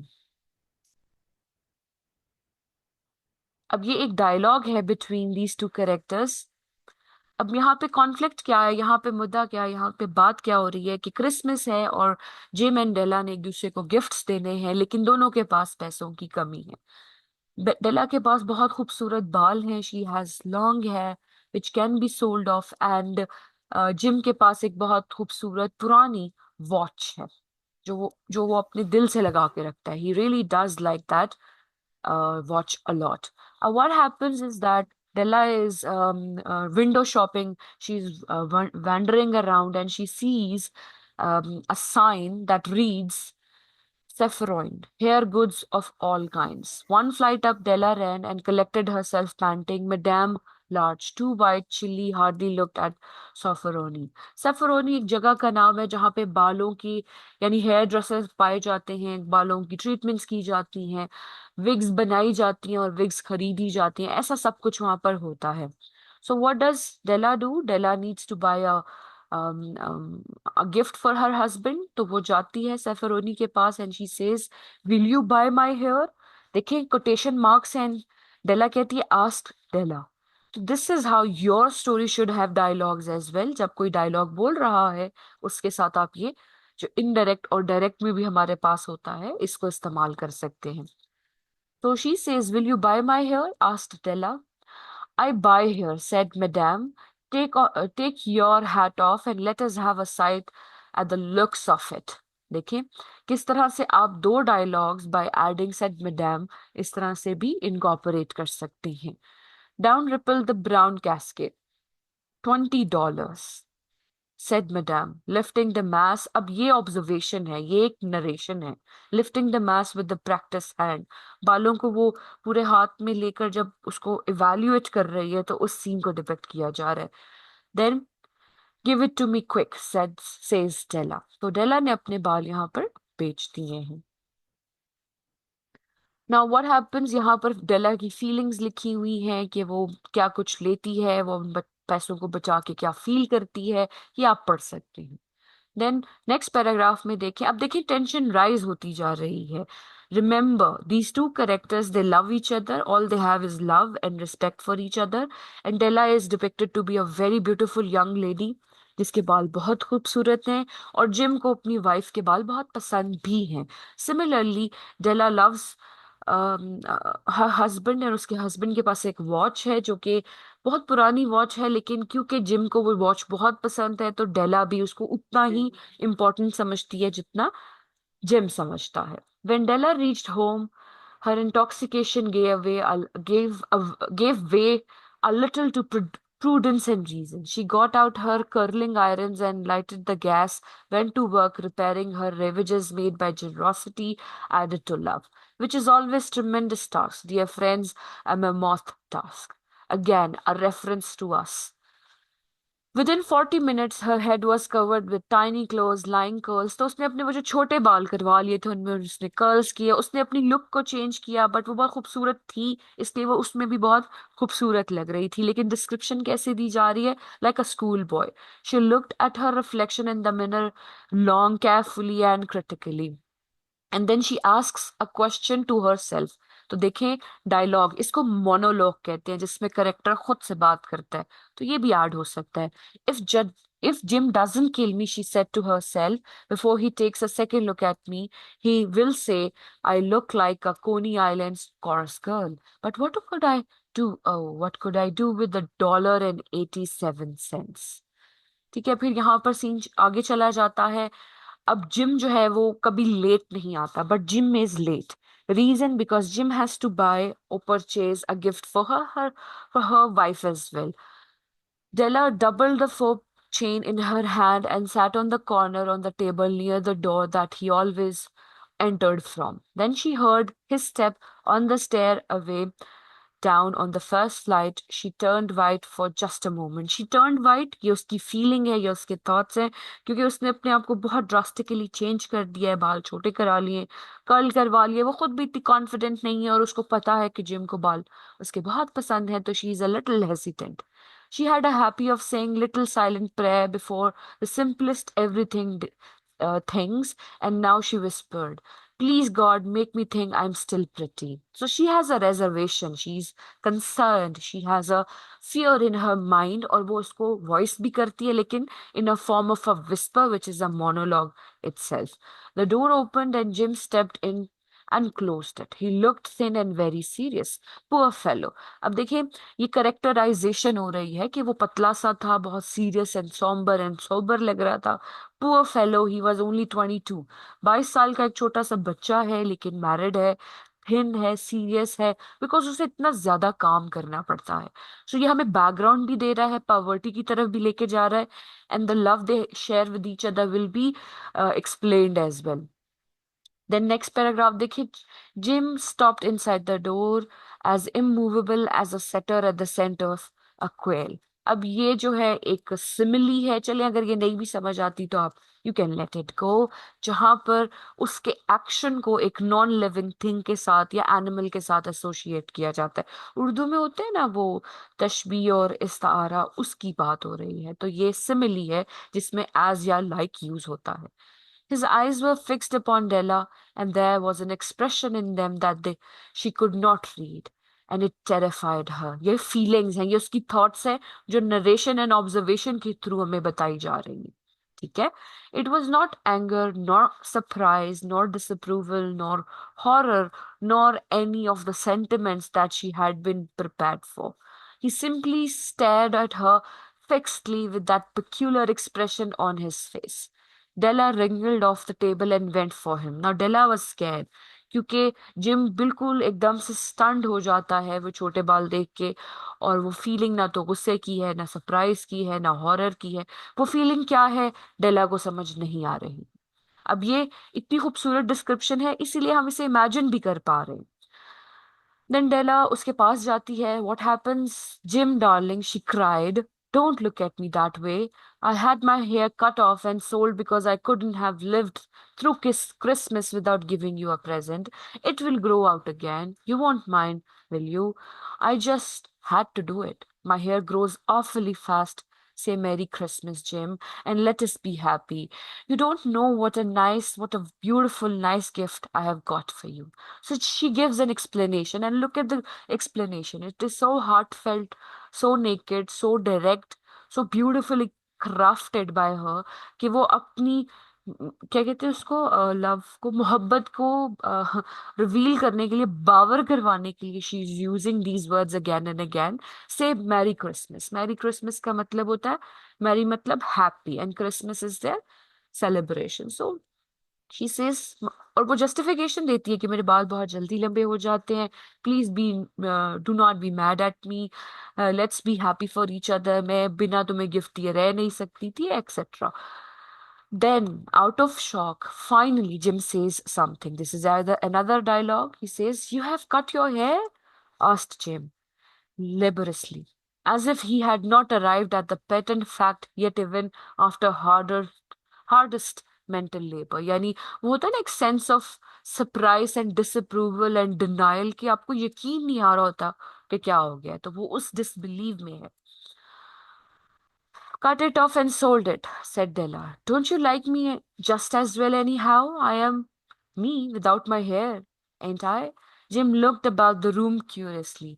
अब ये एक डायलॉग है बिटवीन दीज टू कैरेक्टर्स. अब यहाँ पे कॉन्फ्लिक्ट क्या है, यहाँ पे मुद्दा क्या है, यहाँ पे बात क्या हो रही है कि क्रिसमस है और जिम एंड डेला ने एक दूसरे को गिफ्ट्स देने हैं, लेकिन दोनों के पास पैसों की कमी है. डेला के पास बहुत खूबसूरत बाल हैं, she has long hair which can be sold off, and Jim के पास एक बहुत खूबसूरत पुरानी वॉच है जो वो अपने दिल से लगा के रखता है. He really does like that watch a lot. What happens is that Della is window shopping. She's wandering around and she sees a sign that reads Sephiroid, hair goods of all kinds. One flight up, Della ran and collected herself, panting, Madame Large, too white, chilly, hardly looked at Sofferoni. Sofferoni एक जगह का नाम है जहाँ पे बालों की यानी हेयर ड्रेसेस पाए जाते हैं, बालों की ट्रीटमेंट्स की जाती हैं, विग्स बनाई जाती हैं और विग्स खरीदी जाती हैं. ऐसा सब कुछ वहां पर होता है. So what does Della do? Della needs to buy a gift for her husband. तो वो जाती है सेफरोनी के पास and she says, will you buy my hair? देखिए कोटेशन मार्क्स हैं. डेला कहती है ask Della. तो this is how your story should have dialogues as well. जब कोई डायलॉग बोल रहा है उसके साथ आप ये जो इनडायरेक्ट और डायरेक्ट में भी हमारे पास होता है इसको इस्तेमाल कर सकते हैं. तो she says, will you buy my hair? asked Della. I buy here, said Madame. Take your hat off and let us have a sight at the looks of it. देखिए किस तरह से आप दो dialogues by adding said madam इस तरह से भी इनकॉर्पोरेट कर सकते हैं. Down rippled the brown cascade. $20, said Madame, lifting the mass. अब ये ऑब्जर्वेशन है, ये एक नरेशन है. Lifting the mass with the practice hand. बालों को वो पूरे हाथ में लेकर जब उसको इवेल्युएट कर रही है तो उस सीन को डिपिक्ट किया जा रहा है. Then give it to me quick, says Della. तो डेला ने अपने बाल यहाँ पर बेच दिए हैं. नाउ व्हाट हैपेंस, यहाँ पर डेला की फीलिंग्स लिखी हुई हैं कि वो क्या कुछ लेती है, वो उन पैसों को बचा के क्या फील करती है, ये आप पढ़ सकते हैं. देन नेक्स्ट पैराग्राफ में देखें. अब देखिए टेंशन राइज होती जा रही है. Remember these two characters, they love each other, all they have is love and respect for each other, and Della is depicted to be a very beautiful young lady जिसके बाल बहुत खूबसूरत हैं और जिम को अपनी वाइफ के बाल बहुत पसंद भी हैं. सिमिलरली डेला लव्स हस्बैंड और उसके हस्बैंड के पास एक वॉच है जो कि बहुत पुरानी वॉच है, लेकिन क्योंकि जिम को वो वॉच बहुत पसंद है तो डेला भी उसको उतना ही इम्पोर्टेंट समझती है जितना जिम समझता है. When Della reached home, her intoxication gave way a little to prudence and reason. She got out her curling irons and lighted the gas, went to work repairing her ravages made by generosity added to love, which is always tremendous task. Dear friends, a mammoth task. Again, a reference to us. Within 40 minutes, her head was covered with tiny clothes, lying curls. तो उसने अपने वो जो छोटे बाल करवा लिए थे उनमें उसने कर्ल्स किए, उसने अपनी लुक को चेंज किया, बट वो बहुत खूबसूरत थी इसलिए वो उसमें भी बहुत खूबसूरत लग रही थी। लेकिन डिस्क्रिप्शन कैसे दी जा रही है? Like a school boy. She looked at her reflection in the mirror long, carefully and critically. And then she asks a question to herself. तो देखें, डायलॉग, इसको मोनोलॉग कहते हैं जिसमें करेक्टर खुद से बात करता है, तो ये भी ऐड हो सकता है। इफ जज If Jim doesn't kill me, she said to herself, before he takes a second look at me, he will say, I look like a Coney Island chorus girl. But what could I do? Oh, what could I do with $1.87? ठीक है, फिर यहाँ पर scene आगे चला जाता है। अब जिम जो है वो कभी लेट नहीं आता, but Jim is late. Reason, because Jim has to buy or purchase a gift for her wife as well. Della doubled the fob chain in her hand and sat on the corner on the table near the door that he always entered from. Then she heard his step on the stair away down on the first flight. She turned white for just a moment. She turned white, ये उसकी feeling है, ये उसके thoughts हैं, क्योंकि उसने अपने आप को बहुत ड्रास्टिकली चेंज कर दिया है, बाल छोटे करा लिए, कर्ल करवा लिए। वो खुद भी इतनी कॉन्फिडेंट नहीं है और उसको पता है कि जिम को बाल उसके बहुत पसंद है, तो she is a little hesitant. She had a habit of saying little silent prayer before the simplest everything things, and now she whispered, Please God, make me think I'm still pretty. So she has a reservation. She's concerned. She has a fear in her mind, और वो उसको voice भी करती है, लेकिन in a form of a whisper, which is a monologue itself. The door opened and Jim stepped in and closed it. He looked thin and very serious. Poor fellow. अब देखिए, ये करेक्टराइजेशन हो रही है कि वो पतला सा था, बहुत serious and sombre and sober लग रहा था। Poor fellow, he was only 22। 22 साल का एक छोटा सा बच्चा है, लेकिन मैरिड है, थिन है, सीरियस है, बिकॉज उसे इतना ज्यादा काम करना पड़ता है। सो ये हमें बैकग्राउंड भी दे रहा है, पॉवर्टी की तरफ भी लेके जा रहा है, and the love they share with each other will be explained as well. Then next paragraph देखिए, Jim stopped inside the door as immovable as a setter at the center of a quail. अब ये जो है एक simile है, चले अगर ये नहीं भी समझ आती तो आप you can let it go, जहां पर उसके एक्शन को एक नॉन लिविंग थिंग के साथ या एनिमल के साथ एसोसिएट किया जाता है। उर्दू में होते हैं ना वो तशबीह और इस्तारा, उसकी बात हो रही है, तो ये सिमिली है जिसमें एज या लाइक यूज होता है. His eyes were fixed upon Della, and there was an expression in them that she could not read, and it terrified her. ये feelings हैं, ये उसकी thoughts हैं, जो narration and observation के through हमें बताई जा रही हैं. ठीक है? It was not anger, nor surprise, nor disapproval, nor horror, nor any of the sentiments that she had been prepared for. He simply stared at her fixedly with that peculiar expression on his face. Della wriggled off the table and went for him. Now Della was scared, क्योंकि gym बिल्कुल एकदम से stunted हो जाता है वो छोटे बाल देख के, और वो फीलिंग ना तो गुस्से की है, ना सरप्राइज की है, ना हॉरर की है. वो फीलिंग क्या है, डेला को समझ नहीं आ रही. अब ये इतनी खूबसूरत डिस्क्रिप्शन है, इसीलिए हम इसे इमेजिन भी कर पा रहे हैं. Then Della उसके पास जाती है. What happens? Jim, darling, she cried. Don't look at me that way. I had my hair cut off and sold because I couldn't have lived through Christmas without giving you a present. It will grow out again. You won't mind, will you? I just had to do it. My hair grows awfully fast. Say Merry Christmas, Jim, and let us be happy. You don't know what a beautiful, nice gift I have got for you. So she gives an explanation, and look at the explanation. It is so heartfelt, so naked, so direct, so beautifully crafted by her कि वो अपनी क्या कहते हैं उसको, love को, मोहब्बत को रिवील करने के लिए, बावर करवाने के लिए, she is using these words again and again. Say merry Christmas. Merry Christmas का मतलब होता है, मैरी मतलब happy, and Christmas is there celebration. So she says, और वो जस्टिफिकेशन देती है कि मेरे बाल बहुत जल्दी लंबे हो जाते हैं, please be do not be mad at me, let's be happy for each other, मैं बिना तुम्हें गिफ्ट दिए रह नहीं सकती थी, etcetera. Then, out of shock, finally Jim says something. This is either another dialogue. He says, You have cut your hair? Asked Jim laboriously. as if he had not arrived at the patent fact yet even after hardest mental labor. यानी वो होता है ना एक sense of surprise and disapproval and denial कि आपको यकीन नहीं आ रहा होता कि क्या हो गया, तो वो उस डिसबिलीव में है. Cut it off and sold it, said Della. Don't you like me just as well anyhow? I am me without my hair, ain't I? Jim looked about the room curiously.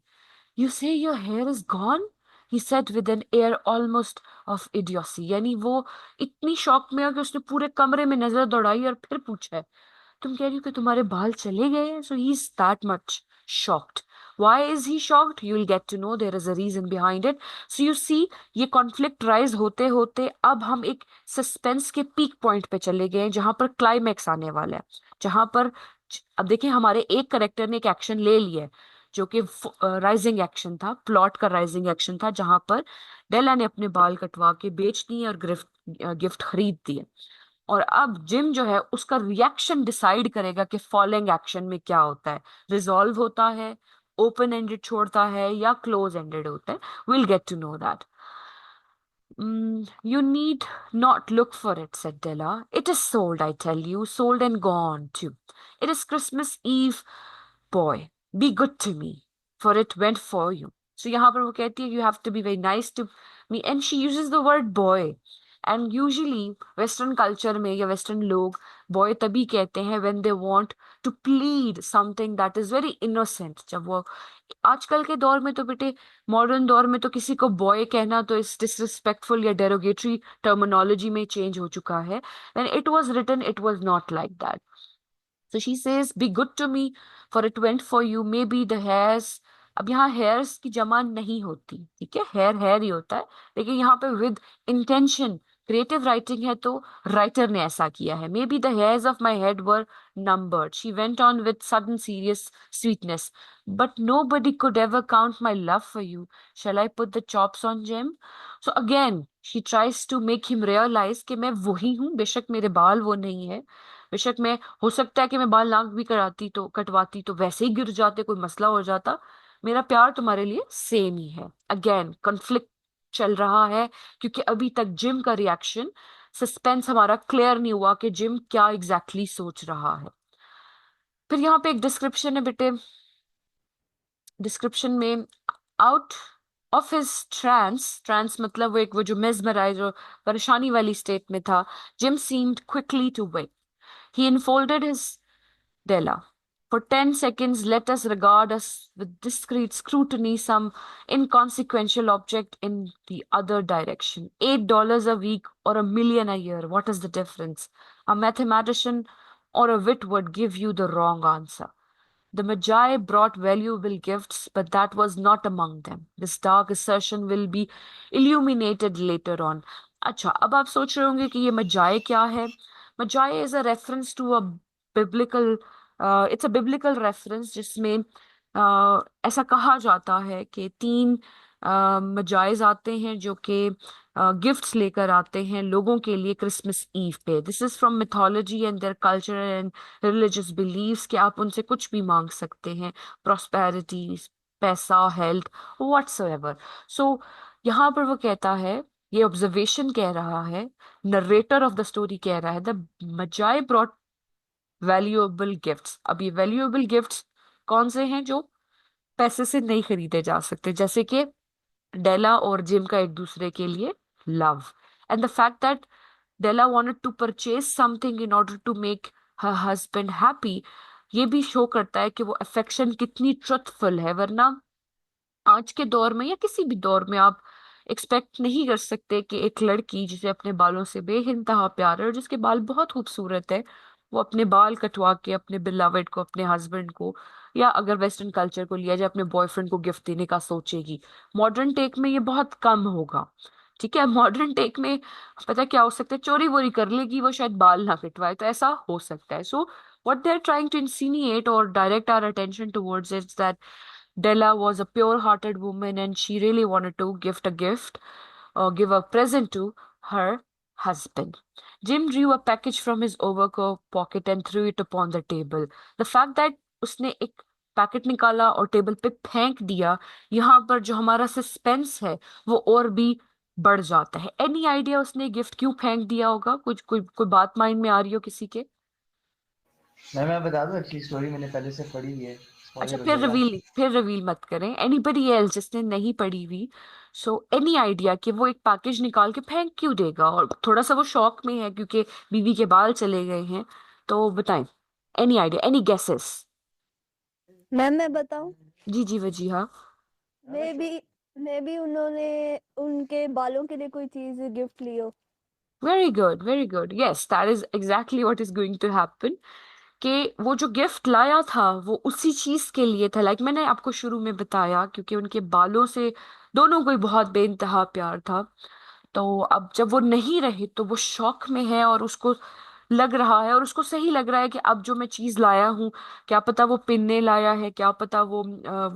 You say your hair is gone? He said with an air almost of idiocy. यानी वो इतनी shock में है कि उसने पूरे कमरे में नजर दौड़ाई और फिर पूछा है, तुम कह रही हो कि तुम्हारे बाल चले गए हैं? So he's that much shocked. Why is he shocked? You will get to know. There is a reason behind it. So you see, ये कॉन्फ्लिक्ट राइज होते होते अब हम एक सस्पेंस के पीक पॉइंट पे चले गए हैं जहां पर क्लाइमैक्स आने वाला है, जहां पर अब देखिए हमारे एक करेक्टर ने एक एक्शन ले लिया है जो कि राइजिंग एक्शन था, प्लॉट का राइजिंग एक्शन था, जहां पर डेला ने अपने बाल कटवा के बेच दिए और गिफ्ट गिफ्ट खरीद दिए. और अब जिम जो है उसका रिएक्शन डिसाइड करेगा कि फॉलोइंग एक्शन में क्या होता है, रिजॉल्व होता है, ओपन एंडेड छोड़ता है या क्लोज एंडेड होता है. Will get to know that. You need not look for it, said Della. It is sold, I tell you, sold and gone too. It is Christmas Eve, boy. Be good to me, for it went for you. So यहाँ पर वो कहती है you have to be very nice to me, and she uses the word boy. And usually Western culture में या Western लोग boy तभी कहते हैं when they want to plead something that is very innocent. जब वो आजकल के दौर में तो बेटे, मॉडर्न दौर में तो किसी को बॉय कहना तो इस डिसरिस्पेक्टफुल या डेरोगेटरी टर्मिनोलॉजी में चेंज हो चुका है. When it was written it was not like that. So she says be good to me for it went for you may be the hairs. अब यहाँ हेयर्स की जमा नहीं होती, ठीक है, हेयर हेयर ही होता है, लेकिन यहाँ पे विद इंटेंशन क्रिएटिव राइटिंग है तो राइटर ने ऐसा किया है. मे be the hairs of my head were numbered. She went on with sudden serious sweetness. But nobody could ever count my love for you. Shall I put the chops on Jim? So again, she tries to make him realize कि मैं वही हूँ, बेशक मेरे बाल वो नहीं है, बेशक मैं हो सकता है कि मैं बाल नाक भी कराती तो कटवाती तो वैसे ही गिर जाते, कोई मसला हो जाता, मेरा प्यार तुम्हारे लिए सेम ही है. अगेन कॉन्फ्लिक्ट चल रहा है क्योंकि अभी तक जिम का रिएक्शन, सस्पेंस हमारा क्लियर नहीं हुआ कि जिम क्या एग्जैक्टली सोच रहा है. फिर यहाँ पे एक डिस्क्रिप्शन है बेटे. डिस्क्रिप्शन में आउट ऑफ हिज ट्रांस मतलब वो जो मेस्मराइज और परेशानी वाली स्टेट में था, Jim seemed quickly to wake. He enfolded his Della. For 10 seconds, let us regard us with discreet scrutiny some inconsequential object in the other direction. $8 a week or a million a year. What is the difference? A mathematician or a wit would give you the wrong answer. The Magi brought valuable gifts, but that was not among them. This dark assertion will be illuminated later on. अच्छा, अब आप सोच रहे होंगे कि ये Magi क्या है. Magi is a reference to a biblical, it's a biblical reference जिसमें ऐसा कहा जाता है कि तीन मजाइज आते हैं जो कि गिफ्ट्स लेकर आते हैं लोगों के लिए क्रिसमस ईव पे. This is from mythology and their culture and religious beliefs कि आप उनसे कुछ भी मांग सकते हैं, प्रॉस्पेरिटी, पैसा, हेल्थ, व्हाटसोएवर. सो यहाँ पर वो कहता है, ये ऑब्जर्वेशन कह रहा है, नरेटर ऑफ द स्टोरी कह रहा है, द मजाई ब्रॉट वैल्यूएबल गिफ्ट्स. अब ये वैल्यूएबल गिफ्ट्स कौन से हैं जो पैसे से नहीं खरीदे जा सकते, जैसे कि डेला और जिम का एक दूसरे के लिए love. And the fact that Della wanted to purchase something in order to make her husband happy, ये भी शो करता है कि वो अफेक्शन कितनी ट्रुथफुल है. वरना आज के दौर में या किसी भी दौर में आप एक्सपेक्ट नहीं कर सकते कि एक लड़की जिसे अपने बालों से बेइंतहा प्यार है और जिसके बाल बहुत खूबसूरत है, वो अपने बाल कटवा के अपने बिलवेड को, अपने हस्बैंड को, या अगर वेस्टर्न कल्चर को लिया जाए अपने बॉयफ्रेंड को गिफ्ट देने का सोचेगी. मॉडर्न टेक में ये बहुत कम होगा, ठीक है. मॉडर्न टेक में पता क्या हो सकता है, चोरी वोरी कर लेगी वो, शायद बाल ना कटवाए, तो ऐसा हो सकता है. सो what they're trying to insinuate or direct our attention towards is that Della was a pure-hearted woman and she really wanted to gift or give a present to her husband. Jim drew a package from his overcoat pocket and threw it upon the table. The fact that उसने एक packet निकाला और table पे फेंक दिया, यहाँ पर जो हमारा सस्पेंस है वो और भी बढ़ जाता है। एनी आइडिया उसने गिफ्ट क्यों फेंक दिया होगा? कुछ कोई बात माइंड में आ रही हो किसी के? मैम मैं बता दूं, एक्चुअली स्टोरी मैंने पहले से पढ़ी हुई है, अच्छा, स्पॉइलर हो जाएगा। फिर रिवील मत करें। एनीबडी एल्स जिसने नहीं पढ़ी हुई, सो एनी आइडिया कि वो एक पैकेज निकाल के फेंक क्यों देगा? और थोड़ा सा वो शॉक में है क्योंकि बीवी के बाल चले गए हैं, तो बताएं। Any idea, any guesses? Ma'am मैं बताऊं? जी जी वजीहा। मे बी उन्होंने उनके बालों के लिए कोई चीज गिफ्ट ली हो। Very good, very good. Yes, that is exactly what is going to happen, कि वो जो गिफ्ट लाया था वो उसी चीज के लिए था। लाइक मैंने आपको शुरू में बताया, क्योंकि उनके बालों से दोनों को ही बहुत बेइंतहा प्यार था। तो अब जब वो नहीं रहे तो वो शॉक में है, और उसको लग रहा है, और उसको सही लग रहा है कि अब जो मैं चीज लाया हूँ, क्या पता वो पिन्ने लाया है, क्या पता वो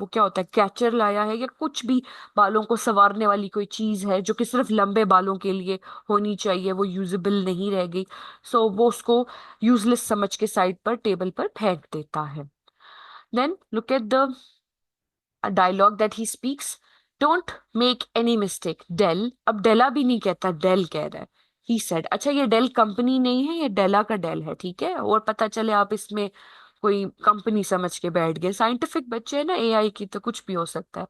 क्या होता है, कैचर लाया है, या कुछ भी बालों को संवारने वाली कोई चीज है जो कि सिर्फ लंबे बालों के लिए होनी चाहिए, वो यूजेबल नहीं रह गई। सो वो उसको यूजलेस समझ के साइड पर टेबल पर फेंक देता है। Then look at the dialogue that he speaks. Don't make any mistake Dell. अब डेला भी नहीं कहता, डेल कह रहा है। He said. अच्छा, ये डेल कंपनी नहीं है, ये डेला का डेल है, ठीक है? और पता चले आप इसमें कोई कंपनी समझ के बैठ गए। साइंटिफिक बच्चे हैं ना एआई की, तो कुछ भी हो सकता है।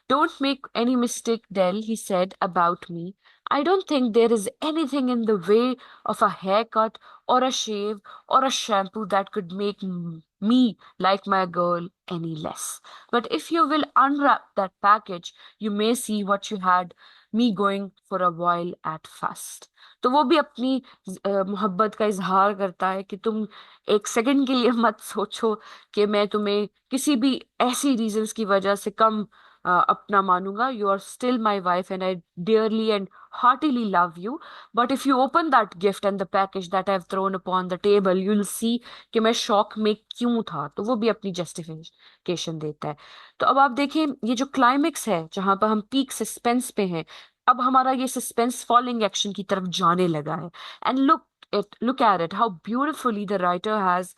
Don't make any mistake, Dell, he said about me. I don't think there is anything in the way of a haircut or a shave or a shampoo that could make me like my girl any less. But if you will unwrap that package, you may see what you had me going for a while at first. तो वो भी अपनी मोहब्बत का इजहार करता है कि तुम एक सेकंड के लिए मत सोचो कि मैं तुम्हें किसी भी ऐसी रीजंस की वजह से कम अपना मानूंगा। You are still my wife and I dearly and heartily love you. But if you open that gift and the package that I've thrown upon the table, you'll see कि मैं शॉक में क्यों था। तो वो भी अपनी जस्टिफिकेशन देता है। तो अब आप देखें, ये जो क्लाइमेक्स है जहां पर हम पीक सस्पेंस पे हैं, अब हमारा ये सस्पेंस फॉलिंग एक्शन की तरफ जाने लगा है। And look at it, how beautifully the writer has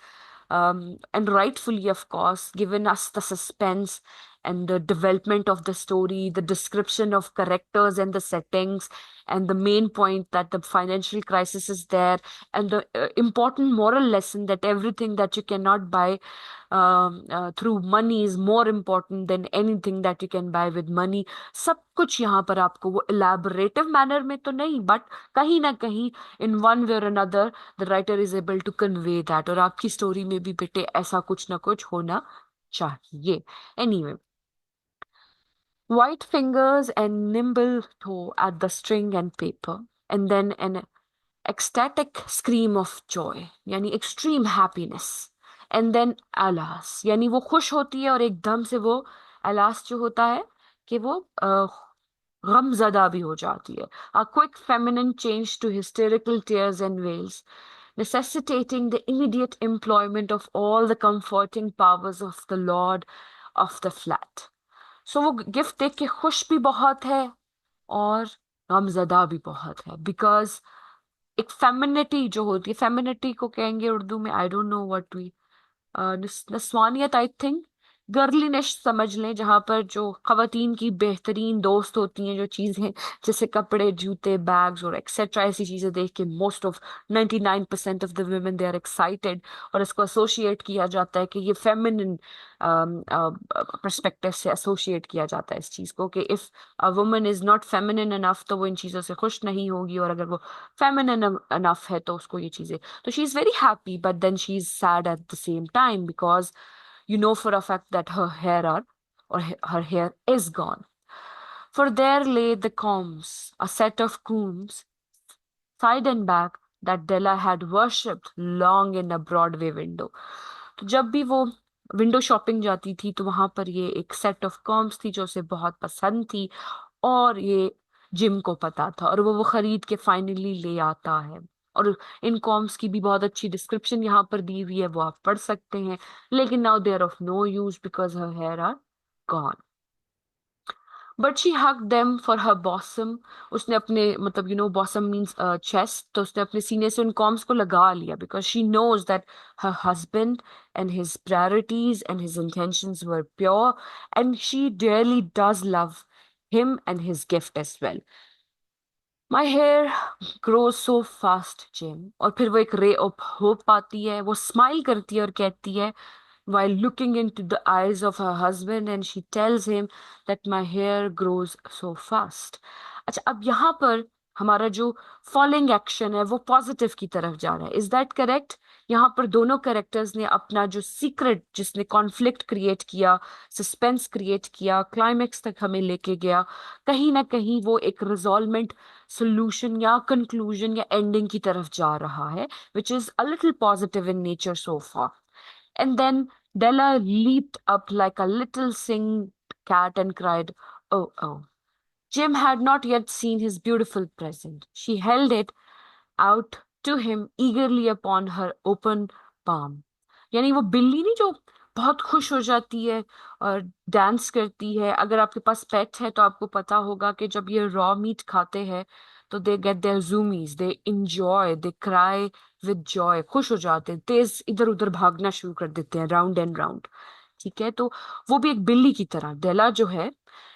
and rightfully, of course, given us the suspense and the development of the story, the description of characters and the settings, and the main point that the financial crisis is there, and the important moral lesson that everything that you cannot buy through money is more important than anything that you can buy with money. सब कुछ यहाँ पर आपको वो elaborative manner में तो नहीं, but कहीं ना कहीं in one way or another the writer is able to convey that, और आपकी स्टोरी में भी बेटे ऐसा कुछ ना कुछ होना चाहिए। Anyway, white fingers and nimble toe at the string and paper, and then an ecstatic scream of joy, यानी extreme happiness, and then alas, यानी वो खुश होती है और एकदम से वो alas जो होता है कि वो गमजदा भी हो जाती है। A quick feminine change to hysterical tears and wails, necessitating the immediate employment of all the comforting powers of the lord of the flat. सो वो गिफ्ट देख के खुश भी बहुत है और गमजदा भी बहुत है, बिकॉज एक फेमिनिटी जो होती है, फेमिनिटी को कहेंगे उर्दू में, I don't know what we, नस्वानियत, आई थिंक, गर्लीनेस समझ लें, जहां पर जो खवातीन की बेहतरीन दोस्त होती हैं, जो चीजें जैसे कपड़े, जूते, बैग्स और एक्सेट्रा, ऐसी चीजें देख के most of 99% of the women they are excited, और इसको एसोसिएट किया जाता है कि ये फेमिनिन पर्सपेक्टिव से एसोसिएट किया जाता है इस चीज को, कि if a woman is not feminine enough तो वो इन चीजों से खुश नहीं होगी, और अगर वो फेमिनिन अनफ है तो उसको ये चीजें, तो she is very happy, but then she is sad at the same time, because you know for a fact that her hair are, or her hair is gone. For there lay the combs, a set of combs, side and back, that Della had worshipped long in a Broadway window. तो जब भी वो window shopping जाती थी तो वहां पर ये एक सेट ऑफ कॉम्स थी जो उसे बहुत पसंद थी, और ये जिम को पता था, और वो खरीद के फाइनली ले आता है। और इन कॉम्स की भी बहुत अच्छी डिस्क्रिप्शन यहाँ पर दी हुई है, वो आप पढ़ सकते हैं। लेकिन now they are of no use because her hair are gone. But she hugged them for her bosom. उसने अपने मतलब bosom means chest, तो उसने अपने सीने से उन कॉम्स को लगा लिया because she knows that her husband and his priorities and his intentions were pure, and she dearly does love him and his gift as well. My hair grows so fast, Jim. और फिर वो एक ray of hope पाती है, वो smile करती है और कहती है, while looking into the eyes of her husband, and she tells him that my hair grows so fast. अच्छा, अब यहाँ पर हमारा जो फॉलोइंग एक्शन है वो पॉजिटिव की तरफ जा रहा है. Is that correct? यहाँ पर दोनों कैरेक्टर्स ने अपना जो सीक्रेट, जिसने कॉन्फ्लिक्ट क्रिएट किया, सस्पेंस क्रिएट किया, क्लाइमेक्स तक हमें लेके गया, कहीं ना कहीं वो एक रिजॉल्वमेंट, सोल्यूशन या कंक्लूजन या एंडिंग की तरफ जा रहा है, which is a little positive in nature so far. And then Della leaped up like a little singed cat and cried, "Oh, oh." Jim had not yet seen his beautiful present. She held it out to him eagerly upon her open palm. यानी वो बिल्ली नहीं जो बहुत खुश हो जाती है और डांस करती है. अगर आपके पास पेट है तो आपको पता होगा कि जब ये रॉ मीट खाते हैं तो they get their zoomies, they enjoy, they cry with joy, खुश हो जाते हैं, तेज इधर उधर भागना शुरू कर देते हैं, राउंड एंड राउंड. ठीक है, तो वो भी एक बिल्ली की तरह डेला जो है,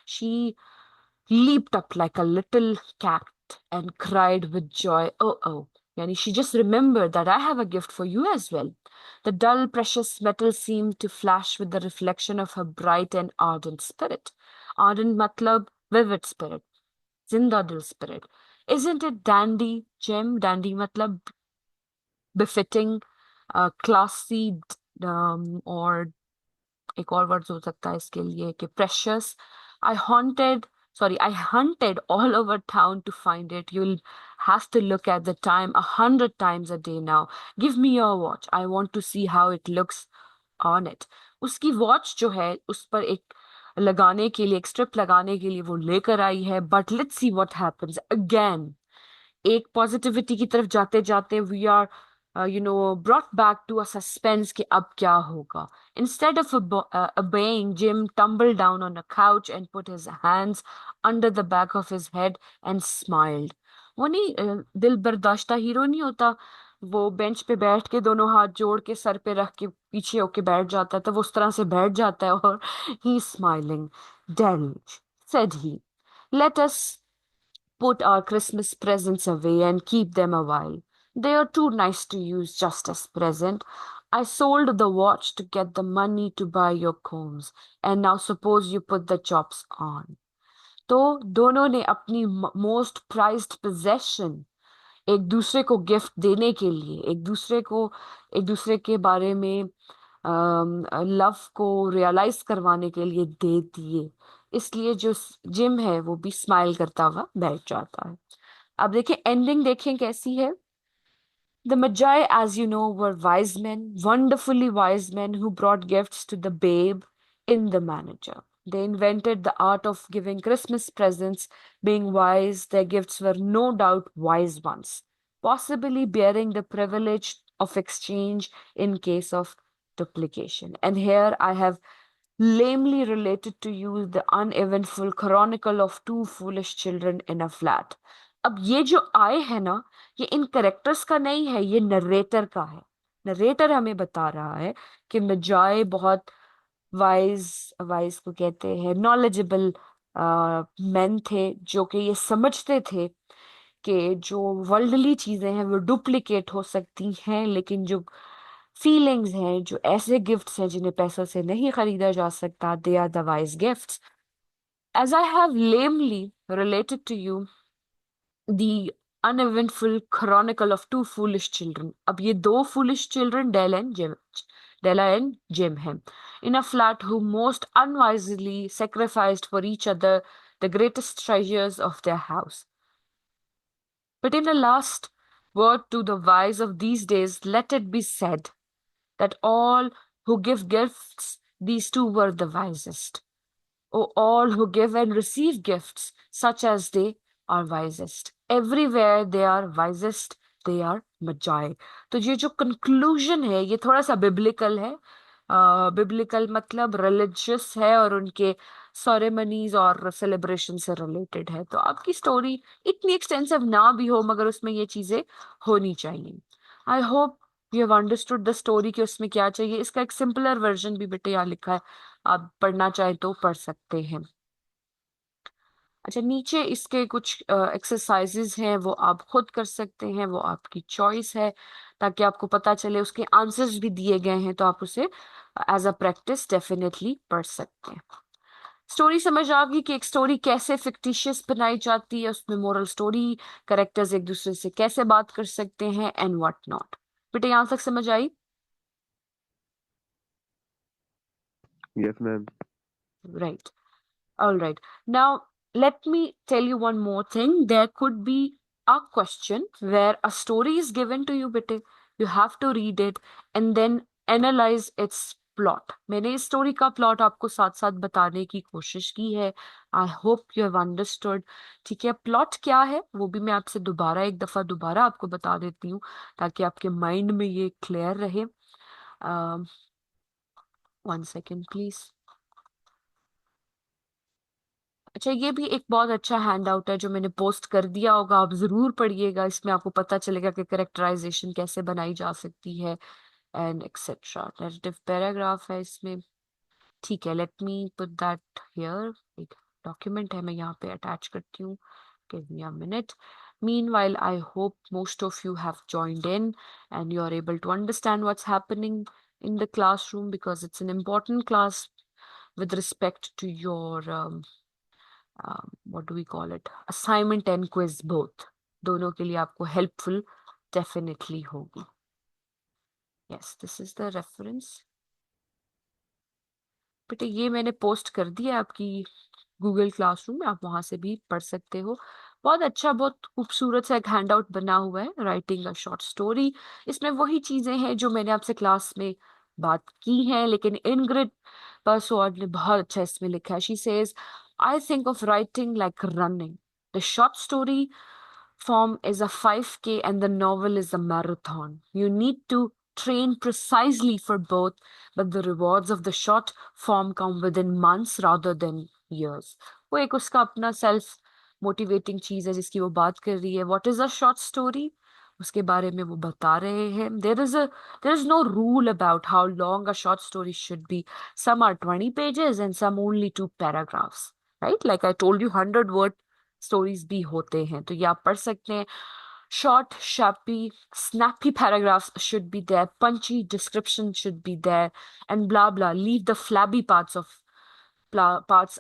she leaped up like a little cat and cried with joy, "Oh, oh." Yani she just remembered that I have a gift for you as well. The dull, precious metal seemed to flash with the reflection of her bright and ardent spirit. Ardent matlab vivid spirit, zinda dil spirit. Isn't it dandy, Jim? Dandy matlab befitting, classy, or एक और word हो सकता है इसके लिए कि precious. I hunted all over town to find it. You'll have to look at the time 100 times a day now. Give me your watch. I want to see how it looks on it. उसकी watch जो है उस पर एक लगाने के लिए, एक स्ट्रिप लगाने के लिए वो लेकर आई है. But let's see what happens again. एक पॉजिटिविटी की तरफ जाते जाते we are brought back to a suspense कि अब क्या होगा. Instead of obeying, Jim tumbled down on a couch and put his hands under the back of his head and smiled. वो नहीं दिल बर्दाश्ता हीरो नहीं होता, वो बेंच पे बैठ के दोनों हाथ जोड़ के सर पे रख के पीछे होके बैठ जाता है, तो वो उस तरह से बैठ जाता है और ही smiling. Then said he, "Let us put our Christmas presents away and keep them a while. They are too nice to use just as present. I sold the watch to get the money to buy your combs, and now suppose you put the chops on." तो दोनों ने अपनी most prized possession एक दूसरे को gift देने के लिए, एक दूसरे के बारे में लव को रियलाइज करवाने के लिए दे दिए. इसलिए जो जिम है वो भी स्माइल करता हुआ बैठ जाता है. अब देखिए एंडिंग, देखें कैसी है. The Magi, as you know, were wise men, wonderfully wise men who brought gifts to the babe in the manger. They invented the art of giving Christmas presents. Being wise, their gifts were no doubt wise ones, possibly bearing the privilege of exchange in case of duplication. And here I have lamely related to you the uneventful chronicle of two foolish children in a flat. अब ये जो आए है ना, ये इन characters का नहीं है, ये नरेटर का है. नरेटर हमें बता रहा है कि मजाए बहुत वाइज को कहते हैं नॉलेजेबल मेन थे, जो कि ये समझते थे कि जो वर्ल्डली चीजें हैं वो डुप्लीकेट हो सकती हैं, लेकिन जो फीलिंग्स हैं, जो ऐसे गिफ्ट्स हैं जिन्हें पैसों से नहीं खरीदा जा सकता, they are the wise gifts. As I have lamely related to you the uneventful chronicle of two foolish children. अब ये दो foolish children Della and Jim हैं, in a flat, who most unwisely sacrificed for each other the greatest treasures of their house. But in a last word to the wise of these days, let it be said that all who give gifts, these two were the wisest. Oh, all who give and receive gifts, such as they are wisest. Everywhere they are wisest, they are magi. तो ये जो conclusion है ये थोड़ा सा biblical है. Biblical मतलब religious है और उनके सेरेमनीज और सेलिब्रेशन से रिलेटेड है। तो आपकी स्टोरी इतनी एक्सटेंसिव ना भी हो मगर उसमें ये चीजें होनी चाहिए। I hope you have understood the story कि उसमें क्या चाहिए। इसका एक सिंपलर वर्जन भी बेटे यहाँ लिखा है, आप पढ़ना चाहे तो पढ़ सकते हैं। अच्छा, नीचे इसके कुछ एक्सरसाइजेज हैं, वो आप खुद कर सकते हैं, वो आपकी चॉइस है, ताकि आपको पता चले। उसके आंसर्स भी दिए गए हैं तो आप उसे एज अ प्रैक्टिस डेफिनेटली पढ़ सकते हैं। स्टोरी समझ आ गई कि एक स्टोरी कैसे फिक्टिशियस बनाई जाती है, उसमें मोरल स्टोरी, कैरेक्टर्स एक दूसरे से कैसे बात कर सकते हैं एंड व्हाट नॉट। बेटे यहाँ तक समझ आई? Yes, ma'am. Right. All right. Now, let me tell you one more thing. There could be a question where a story is given to you, bete. You have to read it and then analyze its plot. मैंने इस story का plot आपको साथ साथ बताने की कोशिश की है। I hope you have understood. ठीक है, प्लॉट क्या है वो भी मैं आपसे दोबारा एक दफा दोबारा आपको बता देती हूँ ताकि आपके माइंड में ये क्लियर रहे। 1 सेकेंड प्लीज। अच्छा, ये भी एक बहुत अच्छा हैंड आउट है जो मैंने पोस्ट कर दिया होगा, आप जरूर पढ़िएगा। इसमें आपको पता चलेगा कि कैरेक्टराइजेशन कैसे बनाई जा सकती है एंड एक्सेट्रा। नैरेटिव पैराग्राफ है इसमें। ठीक है, let me put that here. एक डॉक्यूमेंट है, मैं यहाँ पे अटैच करती हूँ। Give me a minute. Meanwhile, I hope most of you have joined in and you are able to understand what's happening in the classroom because it's an important class with respect to your what do we call it, assignment and quiz both। दोनों के लिए आपको helpful definitely होगी। Yes, this is the reference. बेटे ये मैंने post कर दिया आपकी गूगल क्लासरूम में, आप वहां से भी पढ़ सकते हो। बहुत अच्छा, बहुत खूबसूरत सा एक हैंडआउट बना हुआ है, राइटिंग अ शॉर्ट स्टोरी। इसमें वही चीजें हैं जो मैंने आपसे क्लास में बात की हैं, लेकिन इनग्रिड परसोड ने बहुत अच्छा इसमें लिखा है। She says, I think of writing like running. The short story form is a 5K and the novel is a marathon. You need to train precisely for both, but the rewards of the short form come within months rather than years. वो एक उसका अपना self motivating चीज है जिसकी वो बात कर रही है। What is a short story, उसके बारे में वो बता रहे हैं। There is no rule about how long a short story should be. Some are 20 pages and some only 2 paragraphs, right? Like I told you 100 word stories भी होते हैं, तो ये आप पढ़ सकते हैं। Short, sharpy, snappy paragraphs should be there, punchy description should be there, and blah blah. Leave the flabby parts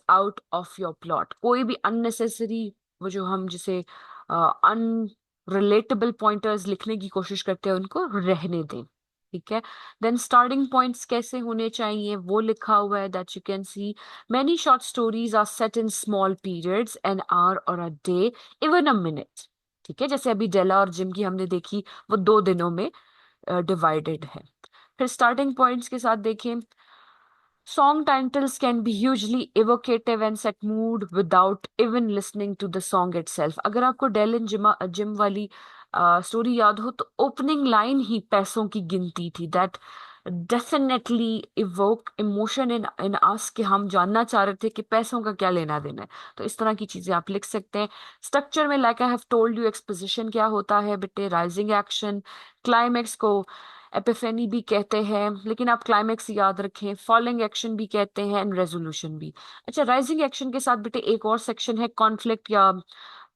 out of your plot. कोई भी unnecessary, वो जो हम जिसे unrelatable pointers लिखने की कोशिश करते हैं उनको रहने दें। ठीक है, देन स्टार्टिंग पॉइंट्स कैसे होने चाहिए वो लिखा हुआ है, that you can C. Many short stories are set in small periods, an hour or a day, even a minute। ठीक है, जैसे अभी डेला और जिम की हमने देखी, वो 2 दिनों में डिवाइडेड है। फिर स्टार्टिंग पॉइंट्स के साथ देखें, song titles can be hugely evocative and set mood without even listening to the song itself। अगर आपको डेल एंड जिम वाली स्टोरी याद हो तो ओपनिंग लाइन ही पैसों की गिनती थी। That definitely evoke emotion in us कि हम जानना चाह रहे थे कि पैसों का क्या लेना देना है। तो इस तरह की चीजें आप लिख सकते हैं। स्ट्रक्चर में like I have told you, exposition क्या होता है बेटे, राइजिंग एक्शन, क्लाइमेक्स को एपिफेनी भी कहते हैं, लेकिन आप क्लाइमेक्स याद रखें। फॉलिंग एक्शन भी कहते हैं एंड रेजोल्यूशन भी। अच्छा, राइजिंग एक्शन के साथ बेटे एक और सेक्शन है, कॉन्फ्लिक्ट या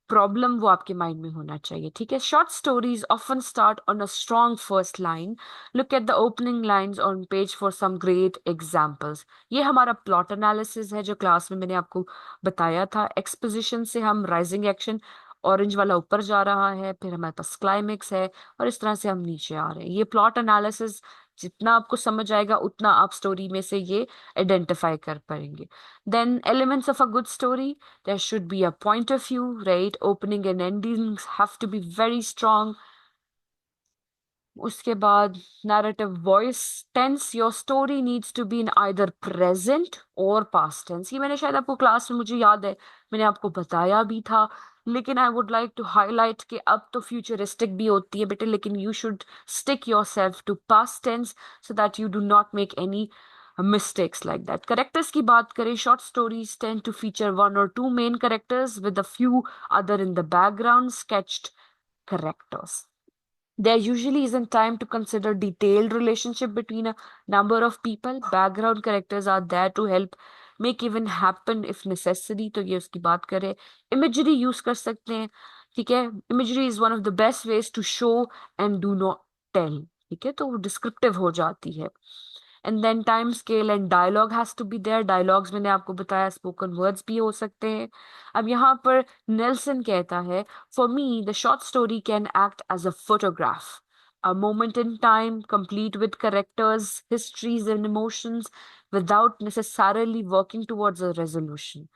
प्रॉब्लम, वो आपके माइंड में होना चाहिए। ठीक है, short stories often start on a strong first line. Look at the opening lines on page for some great examples. ये हमारा प्लॉट एनालिसिस है जो क्लास में मैंने आपको बताया था। एक्सपोजिशन से हम राइजिंग एक्शन, ऑरेंज वाला ऊपर जा रहा है, फिर हमारे पास क्लाइमेक्स है और इस तरह से हम नीचे आ रहे हैं। ये प्लॉट एनालिसिस जितना आपको समझ आएगा उतना आप स्टोरी में से ये आइडेंटिफाई कर पाएंगे। Then elements of a good story, there should be a point of view, right? Opening and endings have to be very strong। उसके बाद narrative voice tense, your story needs to be in either present or past tense। ये मैंने शायद आपको class में, मुझे याद है मैंने आपको बताया भी था, लेकिन I would like to highlight कि अब तो फ्यूचरिस्टिक भी होती है बेटे, लेकिन you should stick yourself to past tense so that you do not make any mistakes like that. Characters की बात करें, short stories tend to feature one or two main characters with a few other in the background sketched characters. There usually isn't time to consider detailed relationship between a number of people. Background characters are there to help make even happen if necessary. तो ये उसकी बात करें. Imagery use कर सकते हैं, ठीक है. Imagery is one of the best ways to show and do not tell. ठीक है, तो वो descriptive हो जाती है. And then time scale and dialogue has to be there. Dialogues मैंने आपको बताया spoken words भी हो सकते हैं. अब यहाँ पर नेल्सन कहता है, for me the short story can act as a photograph, a moment in time complete with characters, histories and emotions without necessarily working towards a resolution.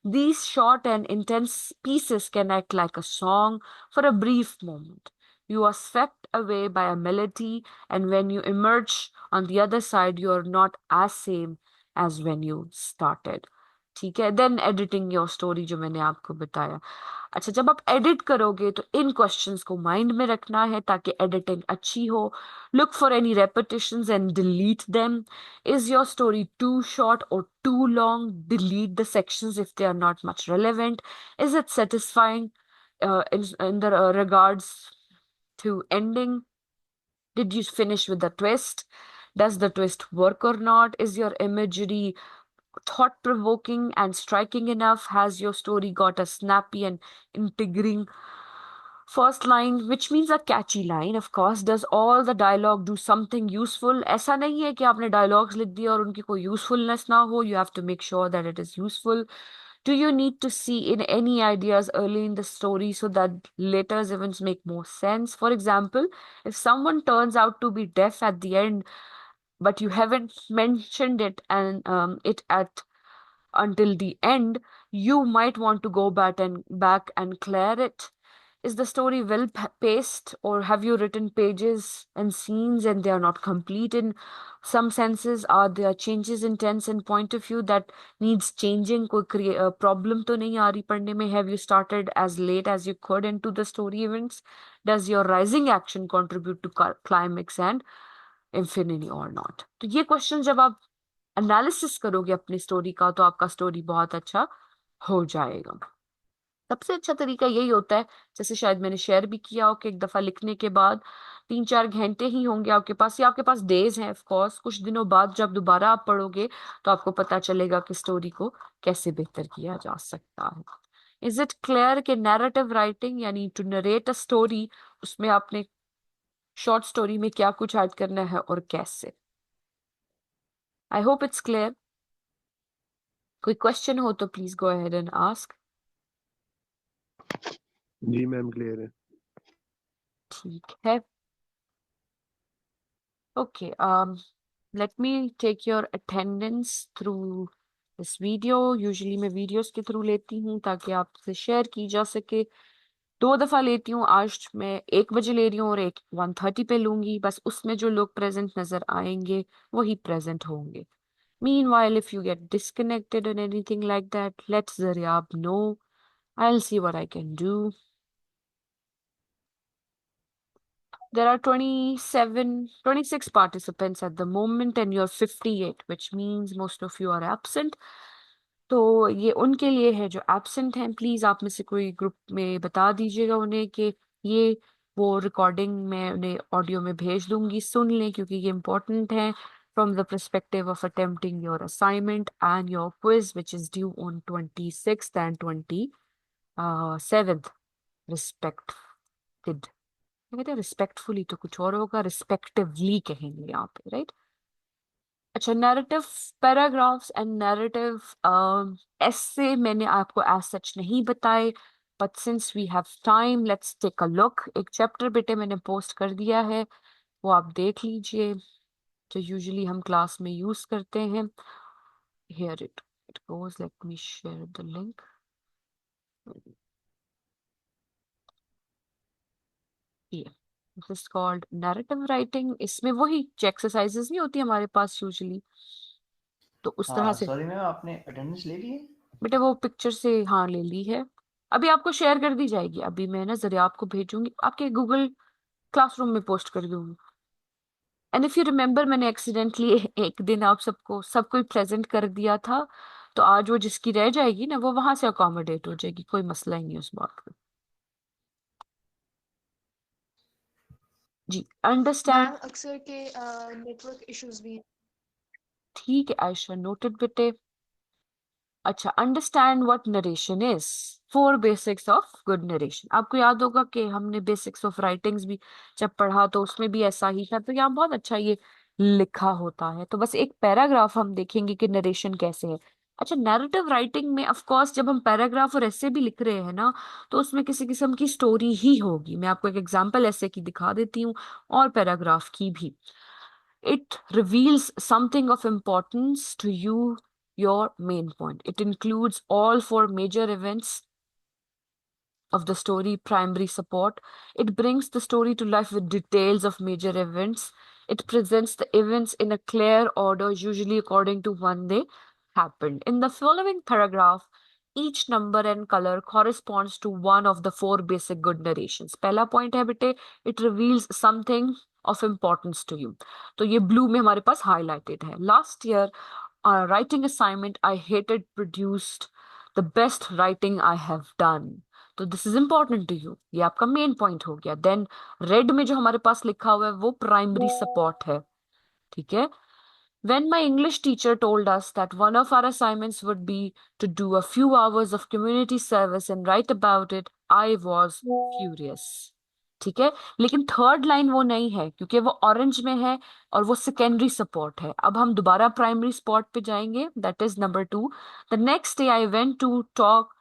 These short and intense pieces can act like a song for a brief moment. You are swept away by a melody, and when you emerge on the other side, you are not as same as when you started. ठीक है. Then editing your story जो मैंने आपको बताया. अच्छा, जब आप edit करोगे तो इन क्वेश्चंस को माइंड में रखना है ताकि एडिटिंग अच्छी हो. Look for any repetitions and delete them. Is your story too short or too long? Delete the sections if they are not much relevant. Is it satisfying in the regards to ending? Did you finish with the twist? Does the twist work or not? Is your imagery thought-provoking and striking enough? Has your story got a snappy and intriguing first line, which means a catchy line, of course? Does all the dialogue do something useful? ऐसा नहीं है कि आपने dialogues लिख दिए और उनकी कोई usefulness ना हो. You have to make sure that it is useful. Do you need to see in any ideas early in the story so that later events make more sense? For example, if someone turns out to be deaf at the end, but you haven't mentioned it and it at until the end, you might want to go back and clear it. Is the story well paced, or have you written pages and scenes and they are not complete in some senses? Are there changes in tense and point of view that needs changing? कोई problem तो नहीं आ रही पढ़ने में? Have you started as late as you could into the story events? Does your rising action contribute to climax and infinity or not? तो ये question जब आप एनालिसिस करोगे अपनी स्टोरी का तो आपका स्टोरी बहुत अच्छा हो जाएगा. सबसे अच्छा तरीका यही होता है, जैसे शायद मैंने शेयर भी किया हो, कि एक दफा लिखने के बाद 3-4 घंटे ही होंगे आपके पास, या आपके पास डेज हैं ऑफ कोर्स. कुछ दिनों बाद जब दोबारा आप पढ़ोगे तो आपको पता चलेगा कि स्टोरी को कैसे बेहतर किया जा सकता है. इज इट क्लियर कि नैरेटिव राइटिंग यानी टू नरेट अ स्टोरी, उसमें आपने शॉर्ट स्टोरी में क्या कुछ ऐड करना है और कैसे? I hope it's clear. कोई क्वेश्चन हो तो please go ahead and ask. जी मैम क्लियर है. ठीक है. Okay, let me take your attendance through this video. Usually मैं videos के through लेती हूँ ताकि आपसे share की जा सके. 2 दफा लेती हूँ, आज मैं 1 बजे ले रही हूँ और 1:30 पे लूंगी. बस उसमें जो लोग present नजर आएंगे वही present होंगे. Meanwhile, if you get disconnected or anything like that, let Zaryab know. I'll see what I can do. There are 26 participants at the moment and you're 58, which means most of you are absent. तो ये उनके लिए है जो absent हैं. Please आप में से कोई ग्रुप में बता दीजिएगा उन्हें कि ये वो रिकॉर्डिंग मैं उन्हें ऑडियो में भेज दूंगी, सुन लें क्योंकि ये इम्पोर्टेंट है from the perspective of attempting your assignment and your quiz, which is due on 26th and 27th respected. कहते हैं रिस्पेक्टफुली तो कुछ और होगा, रिस्पेक्टिवली कहेंगे यहाँ पे, राइट? अच्छा, नैरेटिव पैराग्राफ्स एंड नैरेटिव ऐसे मैंने आपको एज सच नहीं बताए, but since we have time let's take a look. एक चैप्टर बेटे मैंने पोस्ट कर दिया है, वो आप देख लीजिए, जो यूजुअली हम क्लास में यूज करते हैं. Here it goes, let me share the link. ये this is called narrative writing. इसमें वही एक्सरसाइजेस नहीं होती हमारे पास यूजुअली, तो उस तरह से. सॉरी मैम, आपने अटेंडेंस ले ली है? बेटा वो पिक्चर से हाँ ले ली है, अभी आपको शेयर कर दी जाएगी. अभी मैं ना जरिए आपको भेजूंगी, आपके गूगल क्लासरूम में पोस्ट कर दूंगी. एंड इफ यू रिमेम्बर, मैंने एक्सीडेंटली एक दिन आप सबको सब कोई प्रेजेंट कर दिया था, तो आज वो जिसकी रह जाएगी ना, वो वहां से अकोमोडेट हो जाएगी, कोई मसला ही नहीं उस बात का। जी, अंडरस्टैंड। मैम अक्सर के नेटवर्क इश्यूज भी हैं। ठीक है आयशा, नोटेड बेटे। अच्छा, understand what narration is. 4 basics of good narration. आपको याद होगा कि हमने बेसिक्स ऑफ राइटिंग्स भी जब पढ़ा तो उसमें भी ऐसा ही था, तो यहाँ बहुत अच्छा ये लिखा होता है। तो बस एक पैराग्राफ हम देखेंगे कि नरेशन कैसे है। अच्छा, नैरेटिव राइटिंग में ऑफ कोर्स जब हम पैराग्राफ और ऐसे भी लिख रहे हैं ना, तो उसमें किसी किस्म की स्टोरी ही होगी। मैं आपको एक एग्जांपल ऐसे की दिखा देती हूँ, और पैराग्राफ की भी। It reveals something of importance to you, your main point. It includes all 4 major events of the story, primary support. It brings the story to life with details of major events. It presents the events in a clear order, usually according to when they happened. In the following paragraph, each number and color corresponds to one of the 4 basic good narrations. पहला point है बेटे, it reveals something of importance to you. तो ये blue में हमारे पास highlighted है. Last year, writing assignment I hated produced the best writing I have done. तो this is important to you, ये आपका मेन पॉइंट हो गया। देन रेड में जो हमारे पास लिखा हुआ है वो प्राइमरी सपोर्ट है, ठीक है। When my English teacher told us that one of our assignments would be to do a few hours of community service and write about it, I was furious. ठीक है, लेकिन थर्ड लाइन वो नहीं है क्योंकि वो ऑरेंज में है और वो सेकेंडरी सपोर्ट है। अब हम दोबारा प्राइमरी स्पॉट पे जाएंगे, that is number 2। The next day I went to talk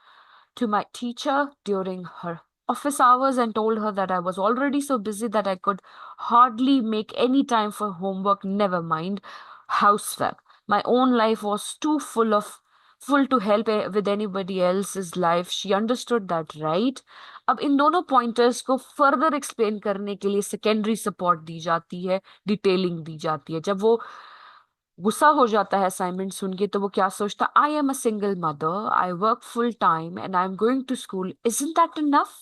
to my teacher during her office hours and told her that I was already so busy that I could hardly make any time for homework, never mind housework. My own life was too full to help with anybody else's life. She understood that, right? अब इन दोनों pointers को further explain करने के लिए secondary support दी जाती है, detailing दी जाती है। जब वो गुस्सा हो जाता है असाइनमेंट सुन के, तो वो क्या सोचता, I am a single mother, I work full time and I am going to school, isn't that enough.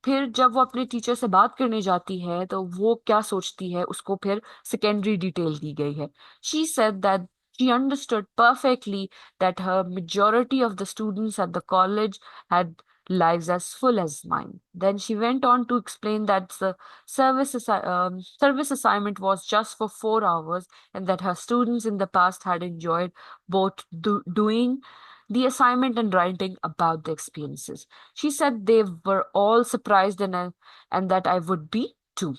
फिर जब वो अपने टीचर से बात करने जाती है तो वो क्या सोचती है, उसको फिर सेकेंडरी डिटेल दी गई है। She said that she understood perfectly that her majority of the students at the college had lives as full as mine. Then she went on to explain that the service assignment was just for 4 hours and that her students in the past had enjoyed both doing the assignment and writing about the experiences. She said they were all surprised and that I would be too.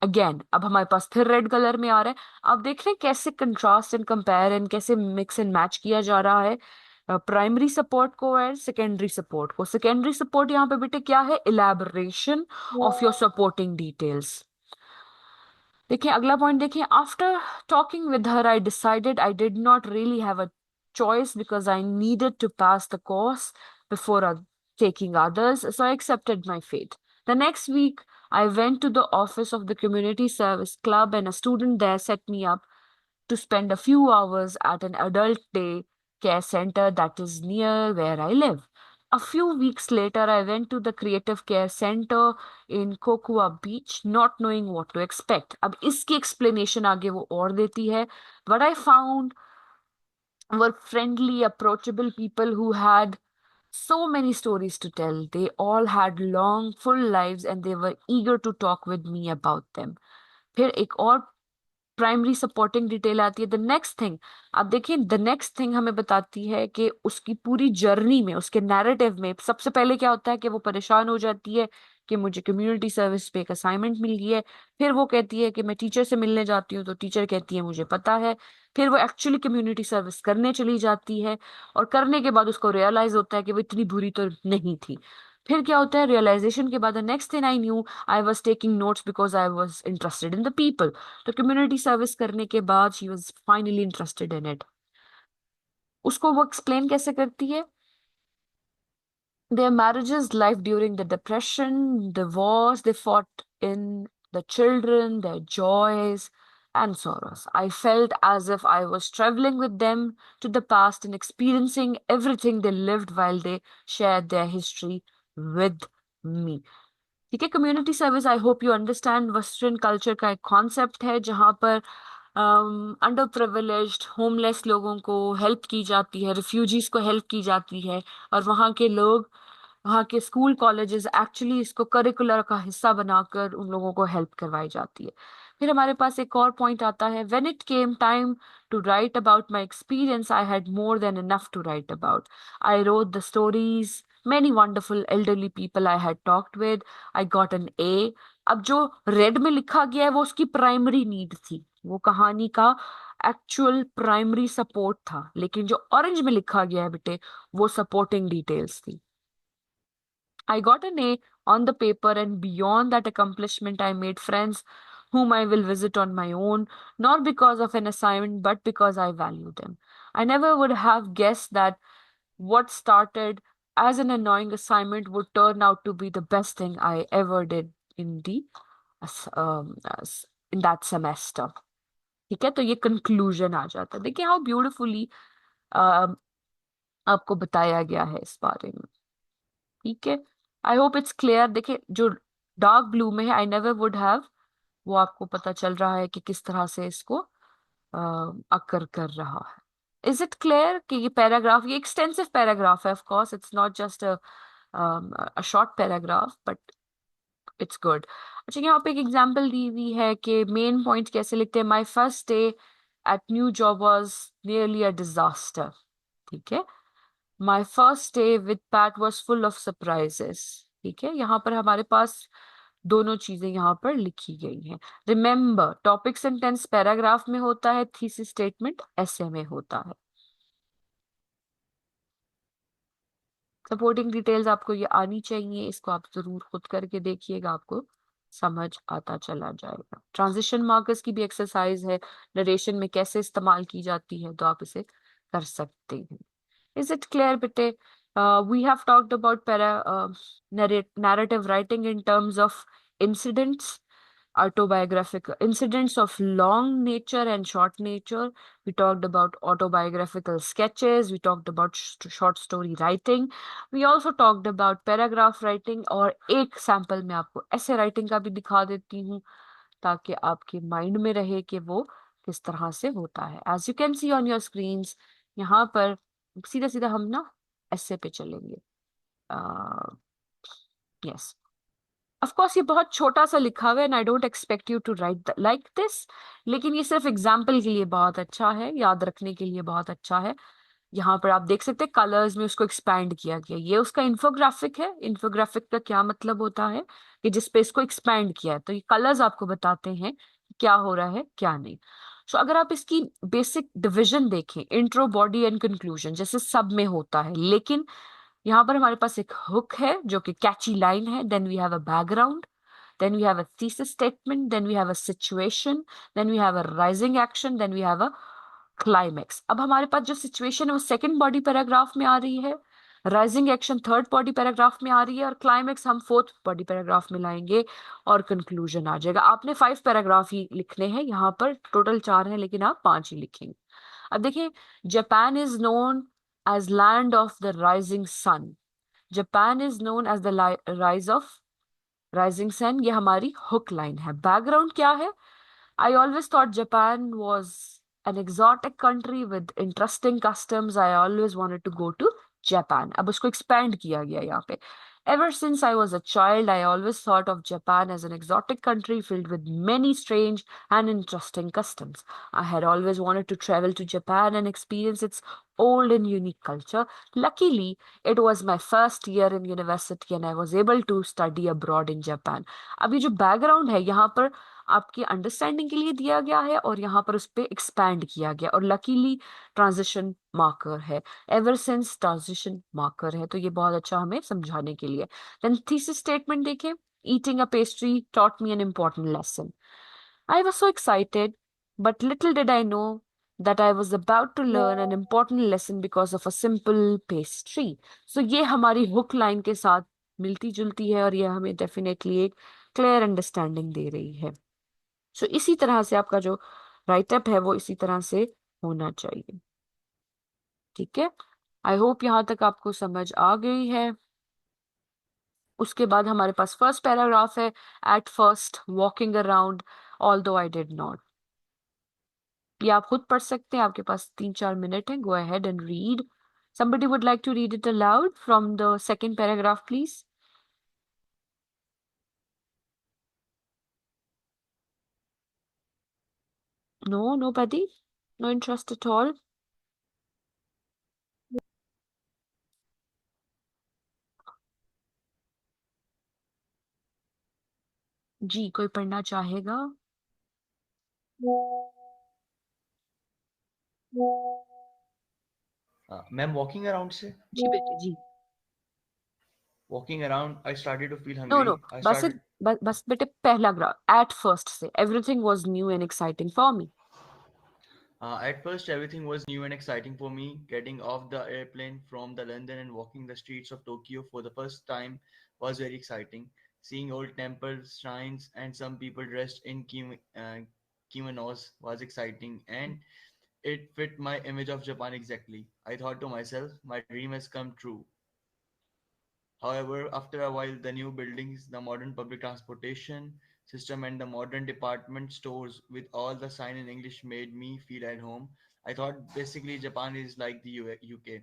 Again अब हमारे पास फिर red colour में आ रहा है। आप देख रहे हैं कैसे कंट्रास्ट एंड कंपेयर एंड कैसे मिक्स एंड मैच किया जा रहा है प्राइमरी सपोर्ट को और सेकेंडरी सपोर्ट को। सेकेंडरी सपोर्ट यहाँ पे बेटे क्या है, elaboration of your supporting details. देखिए अगला पॉइंट देखिए, after talking with her I decided I did not really have a choice because I needed to pass the course before taking others, so I accepted my fate. The next week, I went to the office of the community service club, and a student there set me up to spend a few hours at an adult day care center that is near where I live. A few weeks later, I went to the creative care center in Cocoa Beach, not knowing what to expect. अब इसकी explanation आगे वो और देती है. What I found were friendly, approachable people who had so many stories to tell. They all had long, full lives and they were eager to talk with me about them. फिर एक और primary supporting detail आती है, the next thing. अब देखिए the next thing हमें बताती है कि उसकी पूरी जर्नी में, उसके नैरेटिव में सबसे पहले क्या होता है कि वो परेशान हो जाती है कि मुझे कम्युनिटी सर्विस पे एक असाइनमेंट मिल गई है। फिर वो कहती है कि मैं टीचर से मिलने जाती हूँ, तो टीचर कहती है मुझे पता है। फिर वो एक्चुअली कम्युनिटी सर्विस करने चली जाती है और करने के बाद उसको रियलाइज होता है कि वो इतनी बुरी तो नहीं थी। फिर क्या होता है, रियलाइजेशन के बाद the next thing I knew I was taking notes because I was interested in the people. तो कम्युनिटी सर्विस करने के बाद she was finally interested in it. उसको वो एक्सप्लेन कैसे करती है, their marriages, life during the depression, the wars they fought in, the children, their joys and sorrows. I felt as if I was traveling with them to the past and experiencing everything they lived while they shared their history with me. ठीक है। Community service, I hope you understand, western culture का एक concept है जहाँ पर under privileged homeless लोगों को help की जाती है, रिफ्यूजीज को हेल्प की जाती है, और वहाँ के लोग, वहाँ के स्कूल कॉलेजेस एक्चुअली इसको करिकुलर का हिस्सा बनाकर उन लोगों को हेल्प करवाई जाती है। फिर हमारे पास एक और पॉइंट आता है, when it came time to write about my experience I had more than enough to write about. I wrote the stories many wonderful elderly people I had talked with. I got an A. अब जो red में लिखा गया है वो उसकी primary need थी, वो कहानी का एक्चुअल प्राइमरी सपोर्ट था, लेकिन जो ऑरेंज में लिखा गया है बेटे वो सपोर्टिंग डिटेल्स थी। I got an A on the paper, and beyond that accomplishment, I made friends whom I will visit on my own, not because of an assignment, but because I value them. I never would have guessed that what started as an annoying assignment would turn out to be the best thing I ever did in the in that semester. ठीक है, तो ये conclusion आ जाता है। देखिए how beautifully आपको बताया गया है इस बारे में। ठीक है, आई होप इट्स क्लियर। देखिए जो डार्क ब्लू में है, आई नेवर वुड हैव, वो आपको पता चल रहा है कि किस तरह से इसको अकर कर रहा है। इज इट क्लियर कि ये पैराग्राफ, ये एक्सटेंसिव पैराग्राफ है, of course it's not just a short paragraph, but it's good. अच्छा, यहाँ पे एक एग्जांपल दी हुई है कि मेन पॉइंट कैसे लिखते हैं। My first day at new job was nearly a disaster. ठीक है, my first day with PAT was full of surprises. ठीक है, यहाँ पर हमारे पास दोनों चीजें यहाँ पर लिखी गई हैं। रिमेंबर, टॉपिक सेंटेंस पैराग्राफ में होता है, थीसिस स्टेटमेंट ऐसे में होता है। सपोर्टिंग डिटेल्स आपको ये आनी चाहिए, इसको आप जरूर खुद करके देखिएगा, आपको समझ आता चला जाएगा। ट्रांजिशन मार्कर्स की भी एक्सरसाइज है, नरेशन में कैसे इस्तेमाल की जाती है, तो आप इसे कर सकते हैं। इज इट क्लियर बेटे? We have talked about narrative writing in terms of incidents, autobiographical incidents of long nature and short nature. We talked about autobiographical sketches. We talked about short story writing. We also talked about paragraph writing, और एक sample में आपको ऐसे writing का भी दिखा देती हूँ ताकि आपके माइंड में रहे कि वो किस तरह से होता है। As you can see on your screens, यहाँ पर सीधा सीधा हम ना ऐसे पे चलेंगे। यस, ऑफ कोर्स ये बहुत छोटा सा लिखा हुआ है, and I don't expect you to write like this, लेकिन ये सिर्फ एग्जाम्पल के लिए बहुत अच्छा है, याद रखने के लिए बहुत अच्छा है। यहाँ पर आप देख सकते हैं कलर्स में उसको एक्सपैंड किया गया, ये उसका इंफोग्राफिक है। इंफोग्राफिक का क्या मतलब होता है कि जिसपे इसको एक्सपैंड किया है, तो ये कलर्स आपको बताते हैं क्या हो रहा है क्या नहीं। सो अगर आप इसकी बेसिक डिविजन देखें, इंट्रो, बॉडी एंड कंक्लूजन जैसे सब में होता है, लेकिन यहाँ पर हमारे पास एक हुक है जो कि कैची लाइन है, then we have a background, then we have a thesis statement, then we have a situation, then we have a rising action, then we have a climax. अब हमारे पास जो सिचुएशन है वो second body paragraph में आ रही है, rising action third body paragraph में आ रही है, और क्लाइमेक्स हम फोर्थ बॉडी पैराग्राफ में लाएंगे, और कंक्लूजन आ जाएगा। आपने 5 पैराग्राफ ही लिखने हैं, यहाँ पर टोटल 4 हैं, लेकिन आप 5 ही लिखेंगे। अब देखिए, Japan is known as land of the rising sun. Japan is known as the rise of rising sun, ये हमारी हुक लाइन है। बैकग्राउंड क्या है? I always thought Japan was an exotic country with interesting customs. I always wanted to go to Japan. अब उसको expand किया गया यहाँ पे। Ever since I was a child, I always thought of Japan as an exotic country filled with many strange and interesting customs. I had always wanted to travel to Japan and experience its old and unique culture. Luckily, it was my first year in university and I was able to study abroad in Japan. अब ये जो background है यहाँ पर आपकी understanding के लिए दिया गया है, और यहाँ पर उस पर एक्सपैंड किया गया, और लकीली ट्रांजिशन मार्कर है, एवर सिंस ट्रांजिशन मार्कर है, तो ये बहुत अच्छा हमें समझाने के लिए। देन थीसिस स्टेटमेंट देखें, eating a pastry taught me an important lesson. I was so excited, but little did I know that I was about to learn an important lesson because of a simple pastry. So ये हमारी hook line के साथ मिलती जुलती है, और ये हमें डेफिनेटली एक क्लियर अंडरस्टैंडिंग दे रही है। सो इसी तरह से आपका जो राइटअप है वो इसी तरह से होना चाहिए। ठीक है, आई होप यहाँ तक आपको समझ आ गई है। उसके बाद हमारे पास फर्स्ट पैराग्राफ है, at first walking around although I did not. ये आप खुद पढ़ सकते हैं, आपके पास 3-4 मिनट है, गो ahead and read. somebody would like to read it aloud from the second paragraph please? No, nobody, no interest at all? जी, कोई पढ़ना चाहेगा? मैम वॉकिंग अराउंड से जी बेटे जी। Walking around I started to feel no hungry no, I बस started बस बेटे पहला ग्राफ एट फर्स्ट से, everything was new and exciting for me. At first, everything was new and exciting for me. Getting off the airplane from the London and walking the streets of Tokyo for the first time was very exciting. Seeing old temples, shrines, and some people dressed in kimonos was exciting, and it fit my image of Japan exactly. I thought to myself, my dream has come true. However, after a while, the new buildings, the modern public transportation system, and the modern department stores with all the sign in English made me feel at home. I thought basically Japan is like the UK.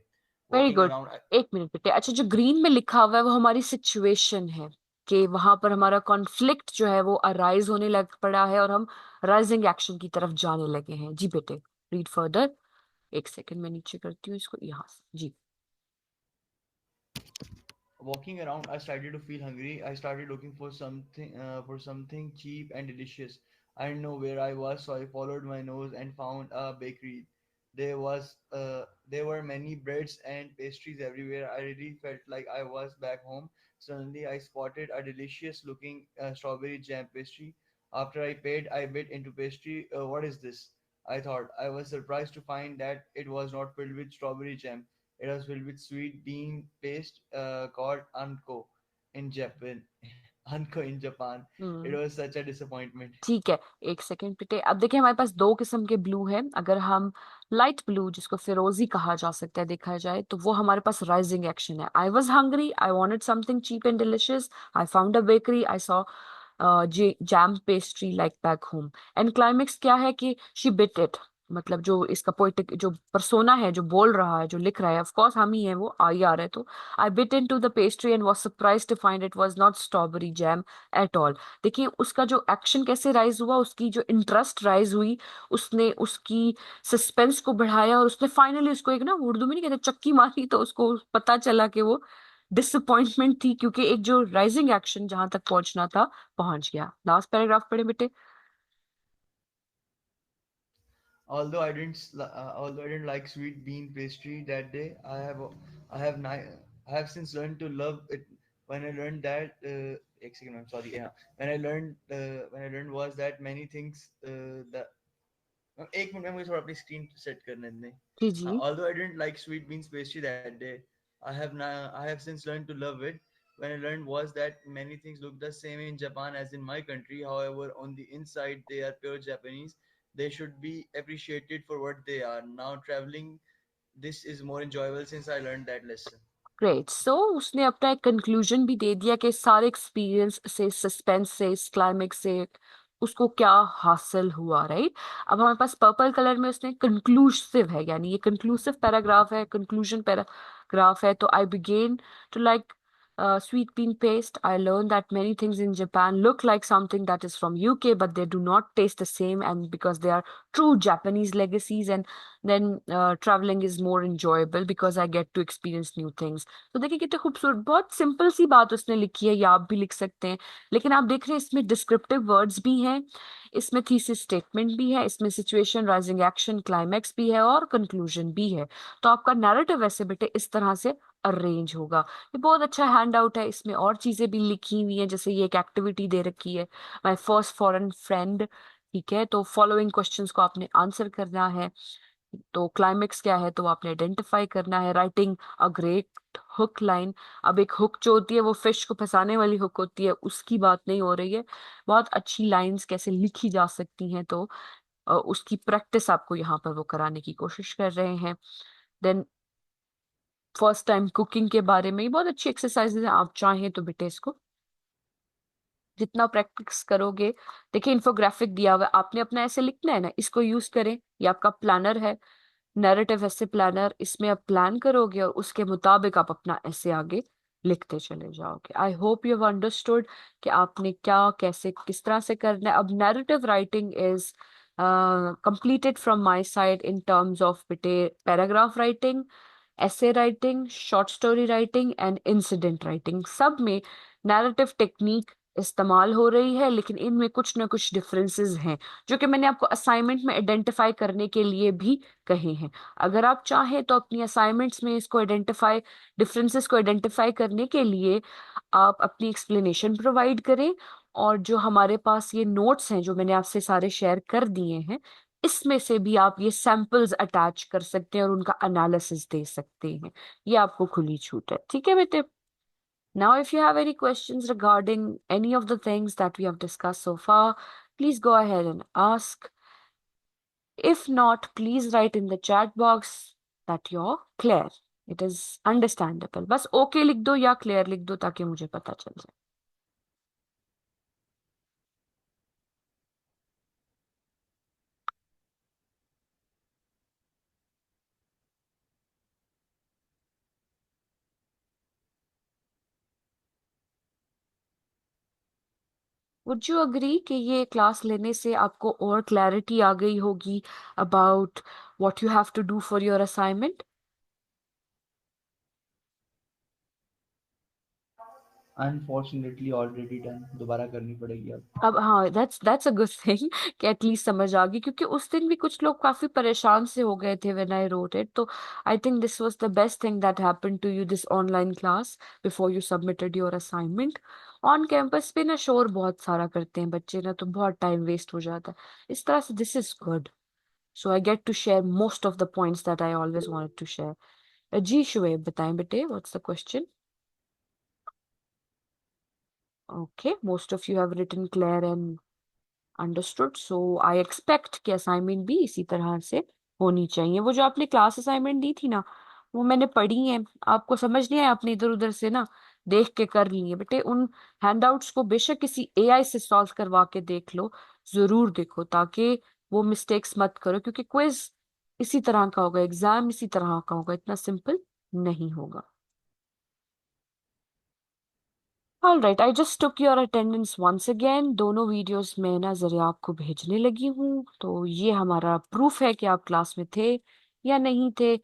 Very Walking good. around, एक minute बेटे, अच्छा जो green में लिखा हुआ है वो हमारी सिचुएशन है, कि वहां पर हमारा कॉन्फ्लिक्ट जो है वो अराइज होने लग पड़ा है और हम राइजिंग एक्शन की तरफ जाने लगे हैं। जी बेटे, रीड फर्दर। एक सेकंड, मैं नीचे करती हूँ इसको यहाँ से। जी। I started to feel hungry. I started looking for something cheap and delicious. I didn't know where I was, so I followed my nose and found a bakery. There were many breads and pastries everywhere. I really felt like I was back home. Suddenly, I spotted a delicious looking strawberry jam pastry. After I paid, I bit into pastry. What is this? I thought. I was surprised to find that it was not filled with strawberry jam. It was filled with sweet bean paste called anko in Japan. Anko in Japan. It was such a disappointment. ठीक है, एक second बेटे। अब देखिए हमारे पास दो किस्म के ब्लू है। अगर हम लाइट ब्लू, जिसको फिरोजी कहा जा सकता है, देखा जाए तो वो हमारे पास राइजिंग एक्शन है। I was hungry, I wanted something cheap and delicious, I found a bakery, I saw jam pastry like back home. And climax क्या है कि शी बिट इट, मतलब जो इसका पोइटिक जो परसोना है, जो बोल रहा है, जो लिख रहा है, ऑफ कोर्स हम ही है, वो आई आ रहा है। तो I bit into the pastry and was surprised to find it was not strawberry jam at all. देखिए उसका जो एक्शन कैसे राइज हुआ, उसकी जो इंटरेस्ट राइज हुई, उसने उसकी सस्पेंस को बढ़ाया और उसने फाइनली उसको एक ना, उर्दू में नहीं कहते चक्की मारी, तो उसको पता चला कि वो डिसअपॉइंटमेंट थी, क्योंकि एक जो राइजिंग एक्शन जहां तक पहुंचना था पहुंच गया। लास्ट पैराग्राफ पढ़े बेटे। Although I didn't like sweet bean pastry that day, I have since learned to love it. When I learned that, एक second, I'm sorry. Yeah, when I learned was that many things that एक minute में मुझे थोड़ा अपनी screen set करने दें. जी जी। Although I didn't like sweet beans pastry that day, I have since learned to love it. When I learned was that many things look the same in Japan as in my country. However, on the inside they are pure Japanese. They should be appreciated for what they are. Now traveling, this is more enjoyable since I learned that lesson. Great. So उसने अपना एक conclusion भी दे दिया कि सारे experience से, suspense से, इस क्लाइमेक्स से उसको क्या हासिल हुआ, राइट। अब हमारे पास पर्पल कलर में उसने कंक्लूसिव है, यानी ये कंक्लूसिव पैराग्राफ है, कंक्लूजन पैराग्राफ है। तो I began to like sweet bean paste. I learned that many things in Japan look like something that is from UK, but they do not taste the same, and because they are true Japanese legacies, and then traveling is more enjoyable because I get to experience new things. तो देखिए कितने खूबसूरत, बहुत simple सी बात उसने लिखी है, या आप भी लिख सकते हैं। लेकिन आप देख रहे हैं इसमें डिस्क्रिप्टिव वर्ड्स भी हैं, इसमें थीसिस स्टेटमेंट भी है, इसमें सिचुएशन, राइजिंग एक्शन, क्लाइमैक्स भी है और कंक्लूजन भी है। तो आपका नैरेटिव वैसे बेटे इस तरह से अरेंज होगा। ये बहुत अच्छा हैंड आउट है, इसमें और चीजें भी लिखी हुई हैं, जैसे ये एक एक्टिविटी दे रखी है, माय फर्स्ट फॉरेन फ्रेंड। ठीक है, तो फॉलोइंग क्वेश्चंस को आपने आंसर करना है। तो क्लाइमेक्स क्या है तो आपने आइडेंटिफाई करना है। Writing a great hook line. अब एक हुक जो होती है वो फिश को फंसाने वाली हुक होती है, उसकी बात नहीं हो रही है। बहुत अच्छी लाइंस कैसे लिखी जा सकती हैं, तो उसकी प्रैक्टिस आपको यहाँ पर वो कराने की कोशिश कर रहे हैं। देन फर्स्ट टाइम कुकिंग के बारे में, ये बहुत अच्छी एक्सरसाइजेज है। आप चाहें तो बेटे इसको जितना प्रैक्टिस करोगे, देखिए इन्फोग्राफिक दिया हुआ है, आपने अपना ऐसे लिखना है ना, इसको यूज करें। ये आपका प्लानर है, नैरेटिव ऐसे प्लानर, इसमें आप प्लान करोगे और उसके मुताबिक आप अपना ऐसे आगे लिखते चले जाओगे। I hope you have understood कि आपने क्या कैसे किस तरह से करना है। अब narrative writing is completed from my side in terms of बेटे paragraph writing, essay writing, short story writing and incident writing, सब में नैरेटिव टेक्निक इस्तेमाल हो रही है, लेकिन इनमें कुछ ना कुछ डिफरेंसेस हैं जो कि मैंने आपको असाइनमेंट में आइडेंटिफाई करने के लिए भी कहे हैं। अगर आप चाहें तो अपनी असाइनमेंट्स में इसको आइडेंटिफाई डिफरेंसेस को आइडेंटिफाई करने के लिए आप अपनी एक्सप्लेनेशन प्रोवाइड करें, और जो हमारे पास ये नोट्स हैं जो मैंने आपसे सारे शेयर कर दिए हैं, इसमें से भी आप ये सैंपल्स अटैच कर सकते हैं और उनका एनालिसिस दे सकते हैं। ये आपको खुली छूट है, ठीक है बेटे। Now, if you have any questions regarding any of the things that we have discussed so far, please go ahead and ask. If not, please write in the chat box that you're clear. It is understandable. बस okay लिख दो या clear लिख दो ताकि मुझे पता चल जाए। Would you agree कि ये क्लास लेने से आपको और क्लैरिटी आ गई होगी about what you have to do for your assignment? Unfortunately already done, दोबारा करनी पड़ेगी अब। अब हाँ, that's a good thing कि एटलीस्ट समझ आ गई, क्योंकि उस दिन भी कुछ लोग काफी परेशान से हो गए थे when I wrote it। तो I think this was the best thing that happened to you this online class before you submitted your assignment। On campus पे ना शोर बहुत सारा करते हैं बच्चे ना, तो बहुत टाइम वेस्ट हो जाता है। इस तरह से this is good, so I get to share most of the points that I always wanted to share। जी शुएब बताएं बेटे, what's the question? Okay, most of you have written clear and understood. So I expect कि assignment भी इसी तरह से होनी चाहिए। वो जो आपने क्लास असाइनमेंट दी थी ना, वो मैंने पढ़ी है, आपको समझ नहीं आया, आपने इधर उधर से ना देख के कर ली है बेटे। उन हैंडआउट्स को बेशक किसी एआई से सॉल्व करवा के देख लो, जरूर देखो, ताकि वो मिस्टेक्स मत करो, क्योंकि क्विज इसी तरह का होगा, एग्जाम इसी तरह का होगा, इतना सिंपल नहीं होगा। All right, I just took your attendance once again. दोनों वीडियोस में ना जरिए आपको भेजने लगी हूँ, तो ये हमारा प्रूफ है कि आप क्लास में थे या नहीं थे।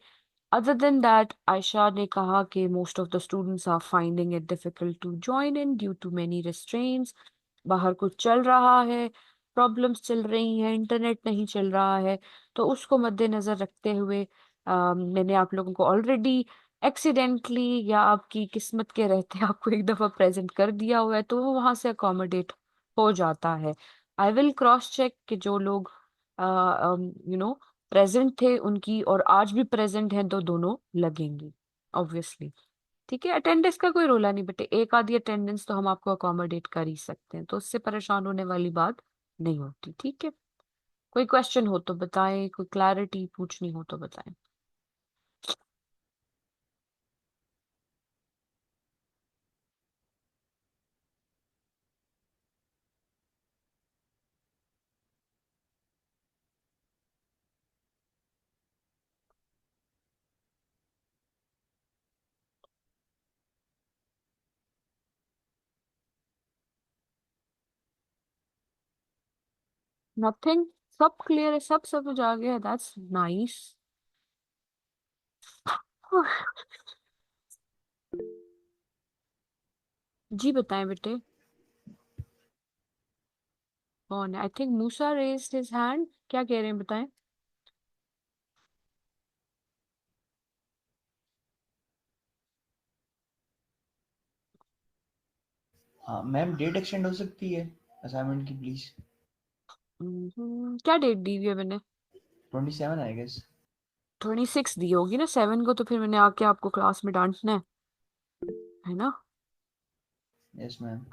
अदर देन दैट, आयशा ने कहा कि most of the students are finding it difficult to join in due to many restraints. बाहर कुछ चल रहा है, प्रॉब्लम्स चल रही हैं, इंटरनेट नहीं चल रहा है, तो उसको मद्देनजर रखते हुए मैंने आप लोगों को ऑलरेडी एक्सीडेंटली या आपकी किस्मत के रहते आपको एक दफा प्रेजेंट कर दिया हुआ है, तो वो वहां से अकोमोडेट हो जाता है। आई विल क्रॉस चेक कि जो लोग प्रेजेंट थे उनकी और आज भी प्रेजेंट हैं तो दोनों लगेंगी ऑब्वियसली। ठीक है, अटेंडेंस का कोई रोला नहीं बेटे, एक आधी अटेंडेंस तो हम आपको अकोमोडेट कर ही सकते हैं, तो उससे परेशान होने वाली बात नहीं होती। ठीक है, कोई क्वेश्चन हो तो बताएं, कोई क्लैरिटी पूछनी हो तो बताएं। नथिंग, सब क्लियर है, सब समझ आ गया है, दैट्स नाइस। जी बताएं बेटे, कौन है? I think Musa raised his hand, क्या कह रहे हैं बताएं। हाँ मैम, डेट एक्सटेंड हो सकती है असाइनमेंट की प्लीज। क्या डेट दी हुई है मैंने? 27 आई गेस। 26 दी होगी ना, 7 को तो फिर मैंने आके आपको क्लास में डांटना है ना। Yes ma'am.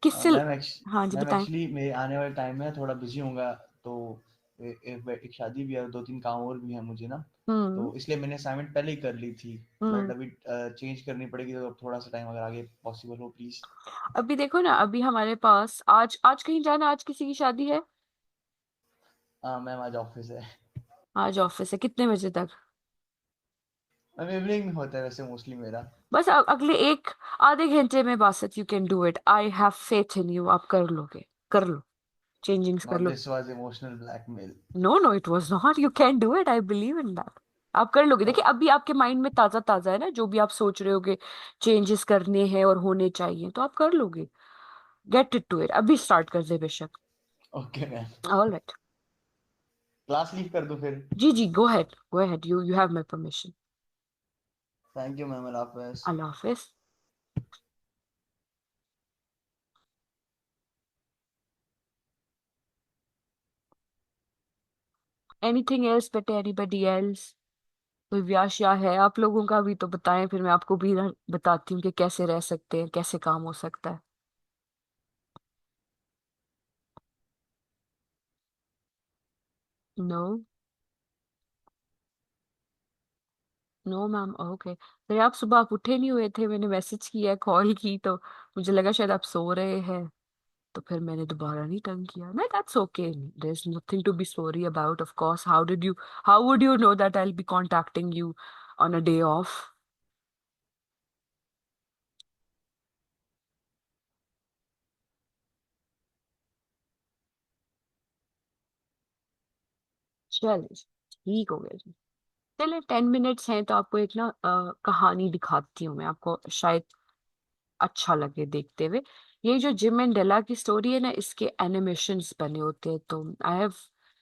किससे मैम हाँ जी मैम बताएं। एक्चुअली मेरे आने वाले टाइम में थोड़ा बिजी होऊंगा, तो एक शादी भी है, 2-3 काम और भी हैं मुझे ना, हम्म तो इसलिए मैंने असाइनमेंट पहले ही कर ली थी, बट हम्म अभी चेंज करनी पड़ेगी, तो थोड़ा सा टाइम अगर आगे पॉसिबल हो प्लीज। अभी देखो ना, अभी हमारे पास आज आज कहीं जाना, आज किसी की शादी है? हाँ मैम, आज ऑफिस है। आज ऑफिस है, कितने बजे तक? मैम इवनिंग में होता है वैसे मोस्टली मेरा। बस अगले एक आधे घंटे में बासत, you can do it, I have faith in you, आप कर लोगे, कर लो, चेंजिंग्स कर नॉट लो। This was emotional blackmail. No no, it was not, you can do it, I believe in that. आप कर लोगे। देखिए, अभी आपके माइंड में ताजा ताजा है ना, जो भी आप सोच रहे होगे चेंजेस करने हैं और होने चाहिए, तो आप कर लोगे। गेट इट टू इट, अभी स्टार्ट कर दे बेशक। Okay ma'am, all right. Class leave कर दूं फिर? जी जी, go ahead, you have my permission. Thank you ma'am, अल्लाह हाफिज। अल्लाह हाफिज। एनीथिंग एल्स बेटे, एनीबडी एल्स? कोई व्याशया है आप लोगों का भी तो बताएं, फिर मैं आपको भी बताती हूँ कि कैसे रह सकते हैं, कैसे काम हो सकता है। No no ma'am, okay. तो आप सुबह आप उठे नहीं हुए थे, मैंने मैसेज किया, कॉल की, तो मुझे लगा शायद आप सो रहे हैं, तो फिर मैंने दोबारा नहीं तंग किया। नहीं, that's okay, there is nothing to be sorry about, of course. How would you know that I will be contacting you on a day off? चलिए, ठीक हो गया जी। चले, 10 मिनट्स हैं, तो आपको एक ना कहानी दिखाती हूँ मैं, आपको शायद अच्छा लगे देखते हुए। ये जो जिम एंड डेला की स्टोरी है ना, इसके एनिमेशंस बने होते हैं, तो I have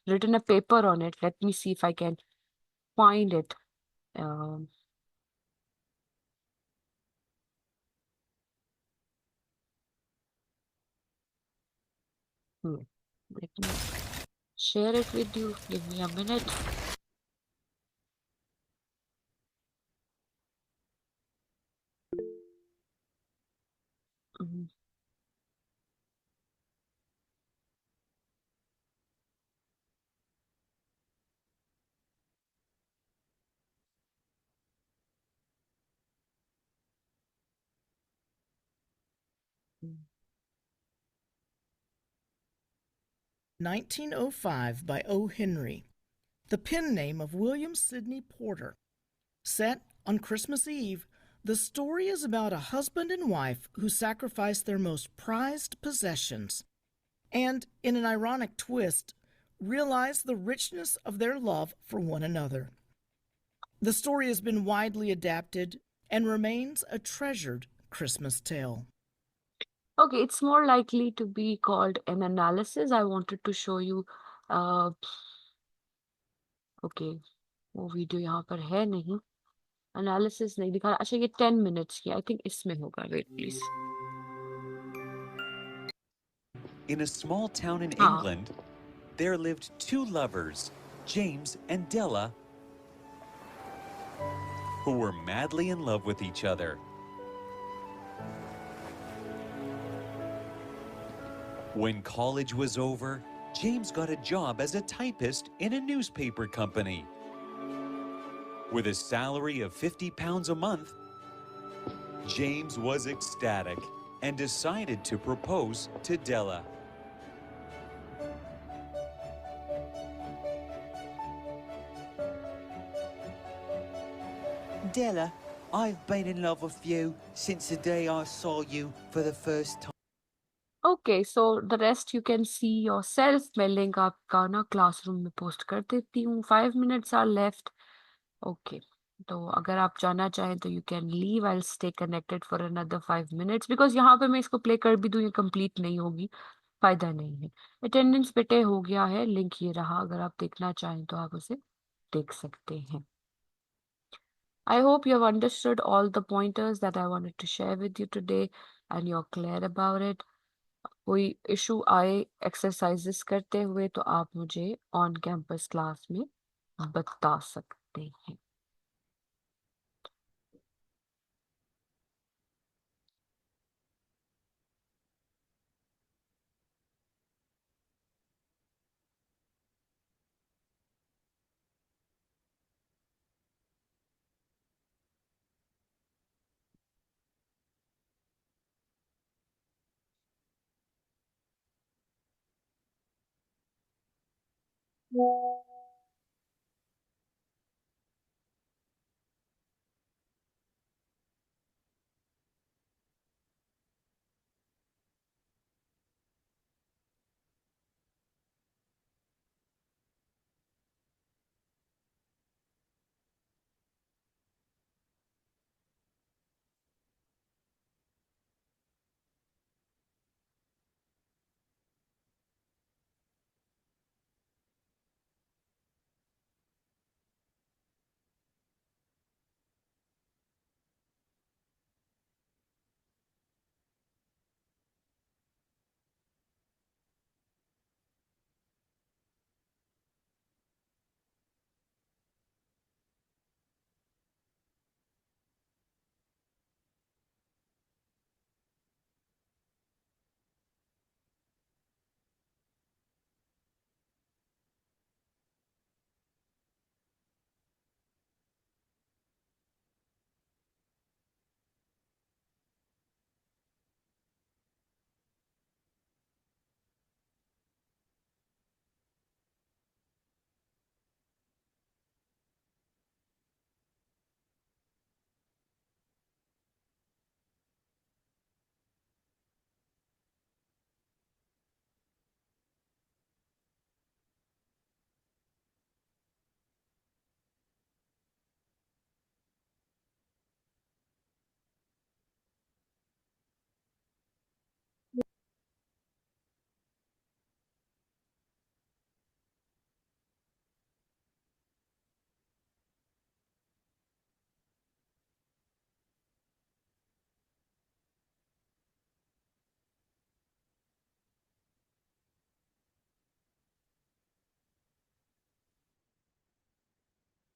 written a paper on it, let me see if I can find it. Let me share it with you, give me a minute. Mm. 1905 by O. Henry, the pen name of William Sidney Porter. Set on Christmas Eve, the story is about a husband and wife who sacrifice their most prized possessions and, in an ironic twist, realize the richness of their love for one another. The story has been widely adapted and remains a treasured Christmas tale. Okay, it's more likely to be called an analysis. I wanted to show you. Okay, वो video यहाँ पर है नहीं, analysis नहीं दिखा रहा। अच्छा, ये 10 मिनट्स की, आई थिंक इसमें होगा, wait please. In a small town in हाँ, England, there lived two lovers, James and Della, who were madly in love with each other. When college was over, James got a job as a typist in a newspaper company. With a salary of £50 a month, James was ecstatic and decided to propose to Della. Della, I've been in love with you since the day I saw you for the first time. Okay, so the rest you can see your self. मैं link आपका ना classroom में post कर देती हूँ। 5 minutes are left. Okay, तो अगर आप जाना चाहें तो you can leave, I will stay connected for another 5 minutes, because यहाँ पे मैं इसको प्ले कर भी दूँ, ये कंप्लीट नहीं होगी, फायदा नहीं है। अटेंडेंस बेटे हो गया है, लिंक ये रहा, अगर आप देखना चाहें तो आप उसे देख सकते हैं। I hope you have understood all the pointers that I wanted to share with you today and you're clear about it. कोई इशू आए एक्सरसाइजेस करते हुए तो आप मुझे ऑन कैंपस क्लास में बता सकते हैं। है।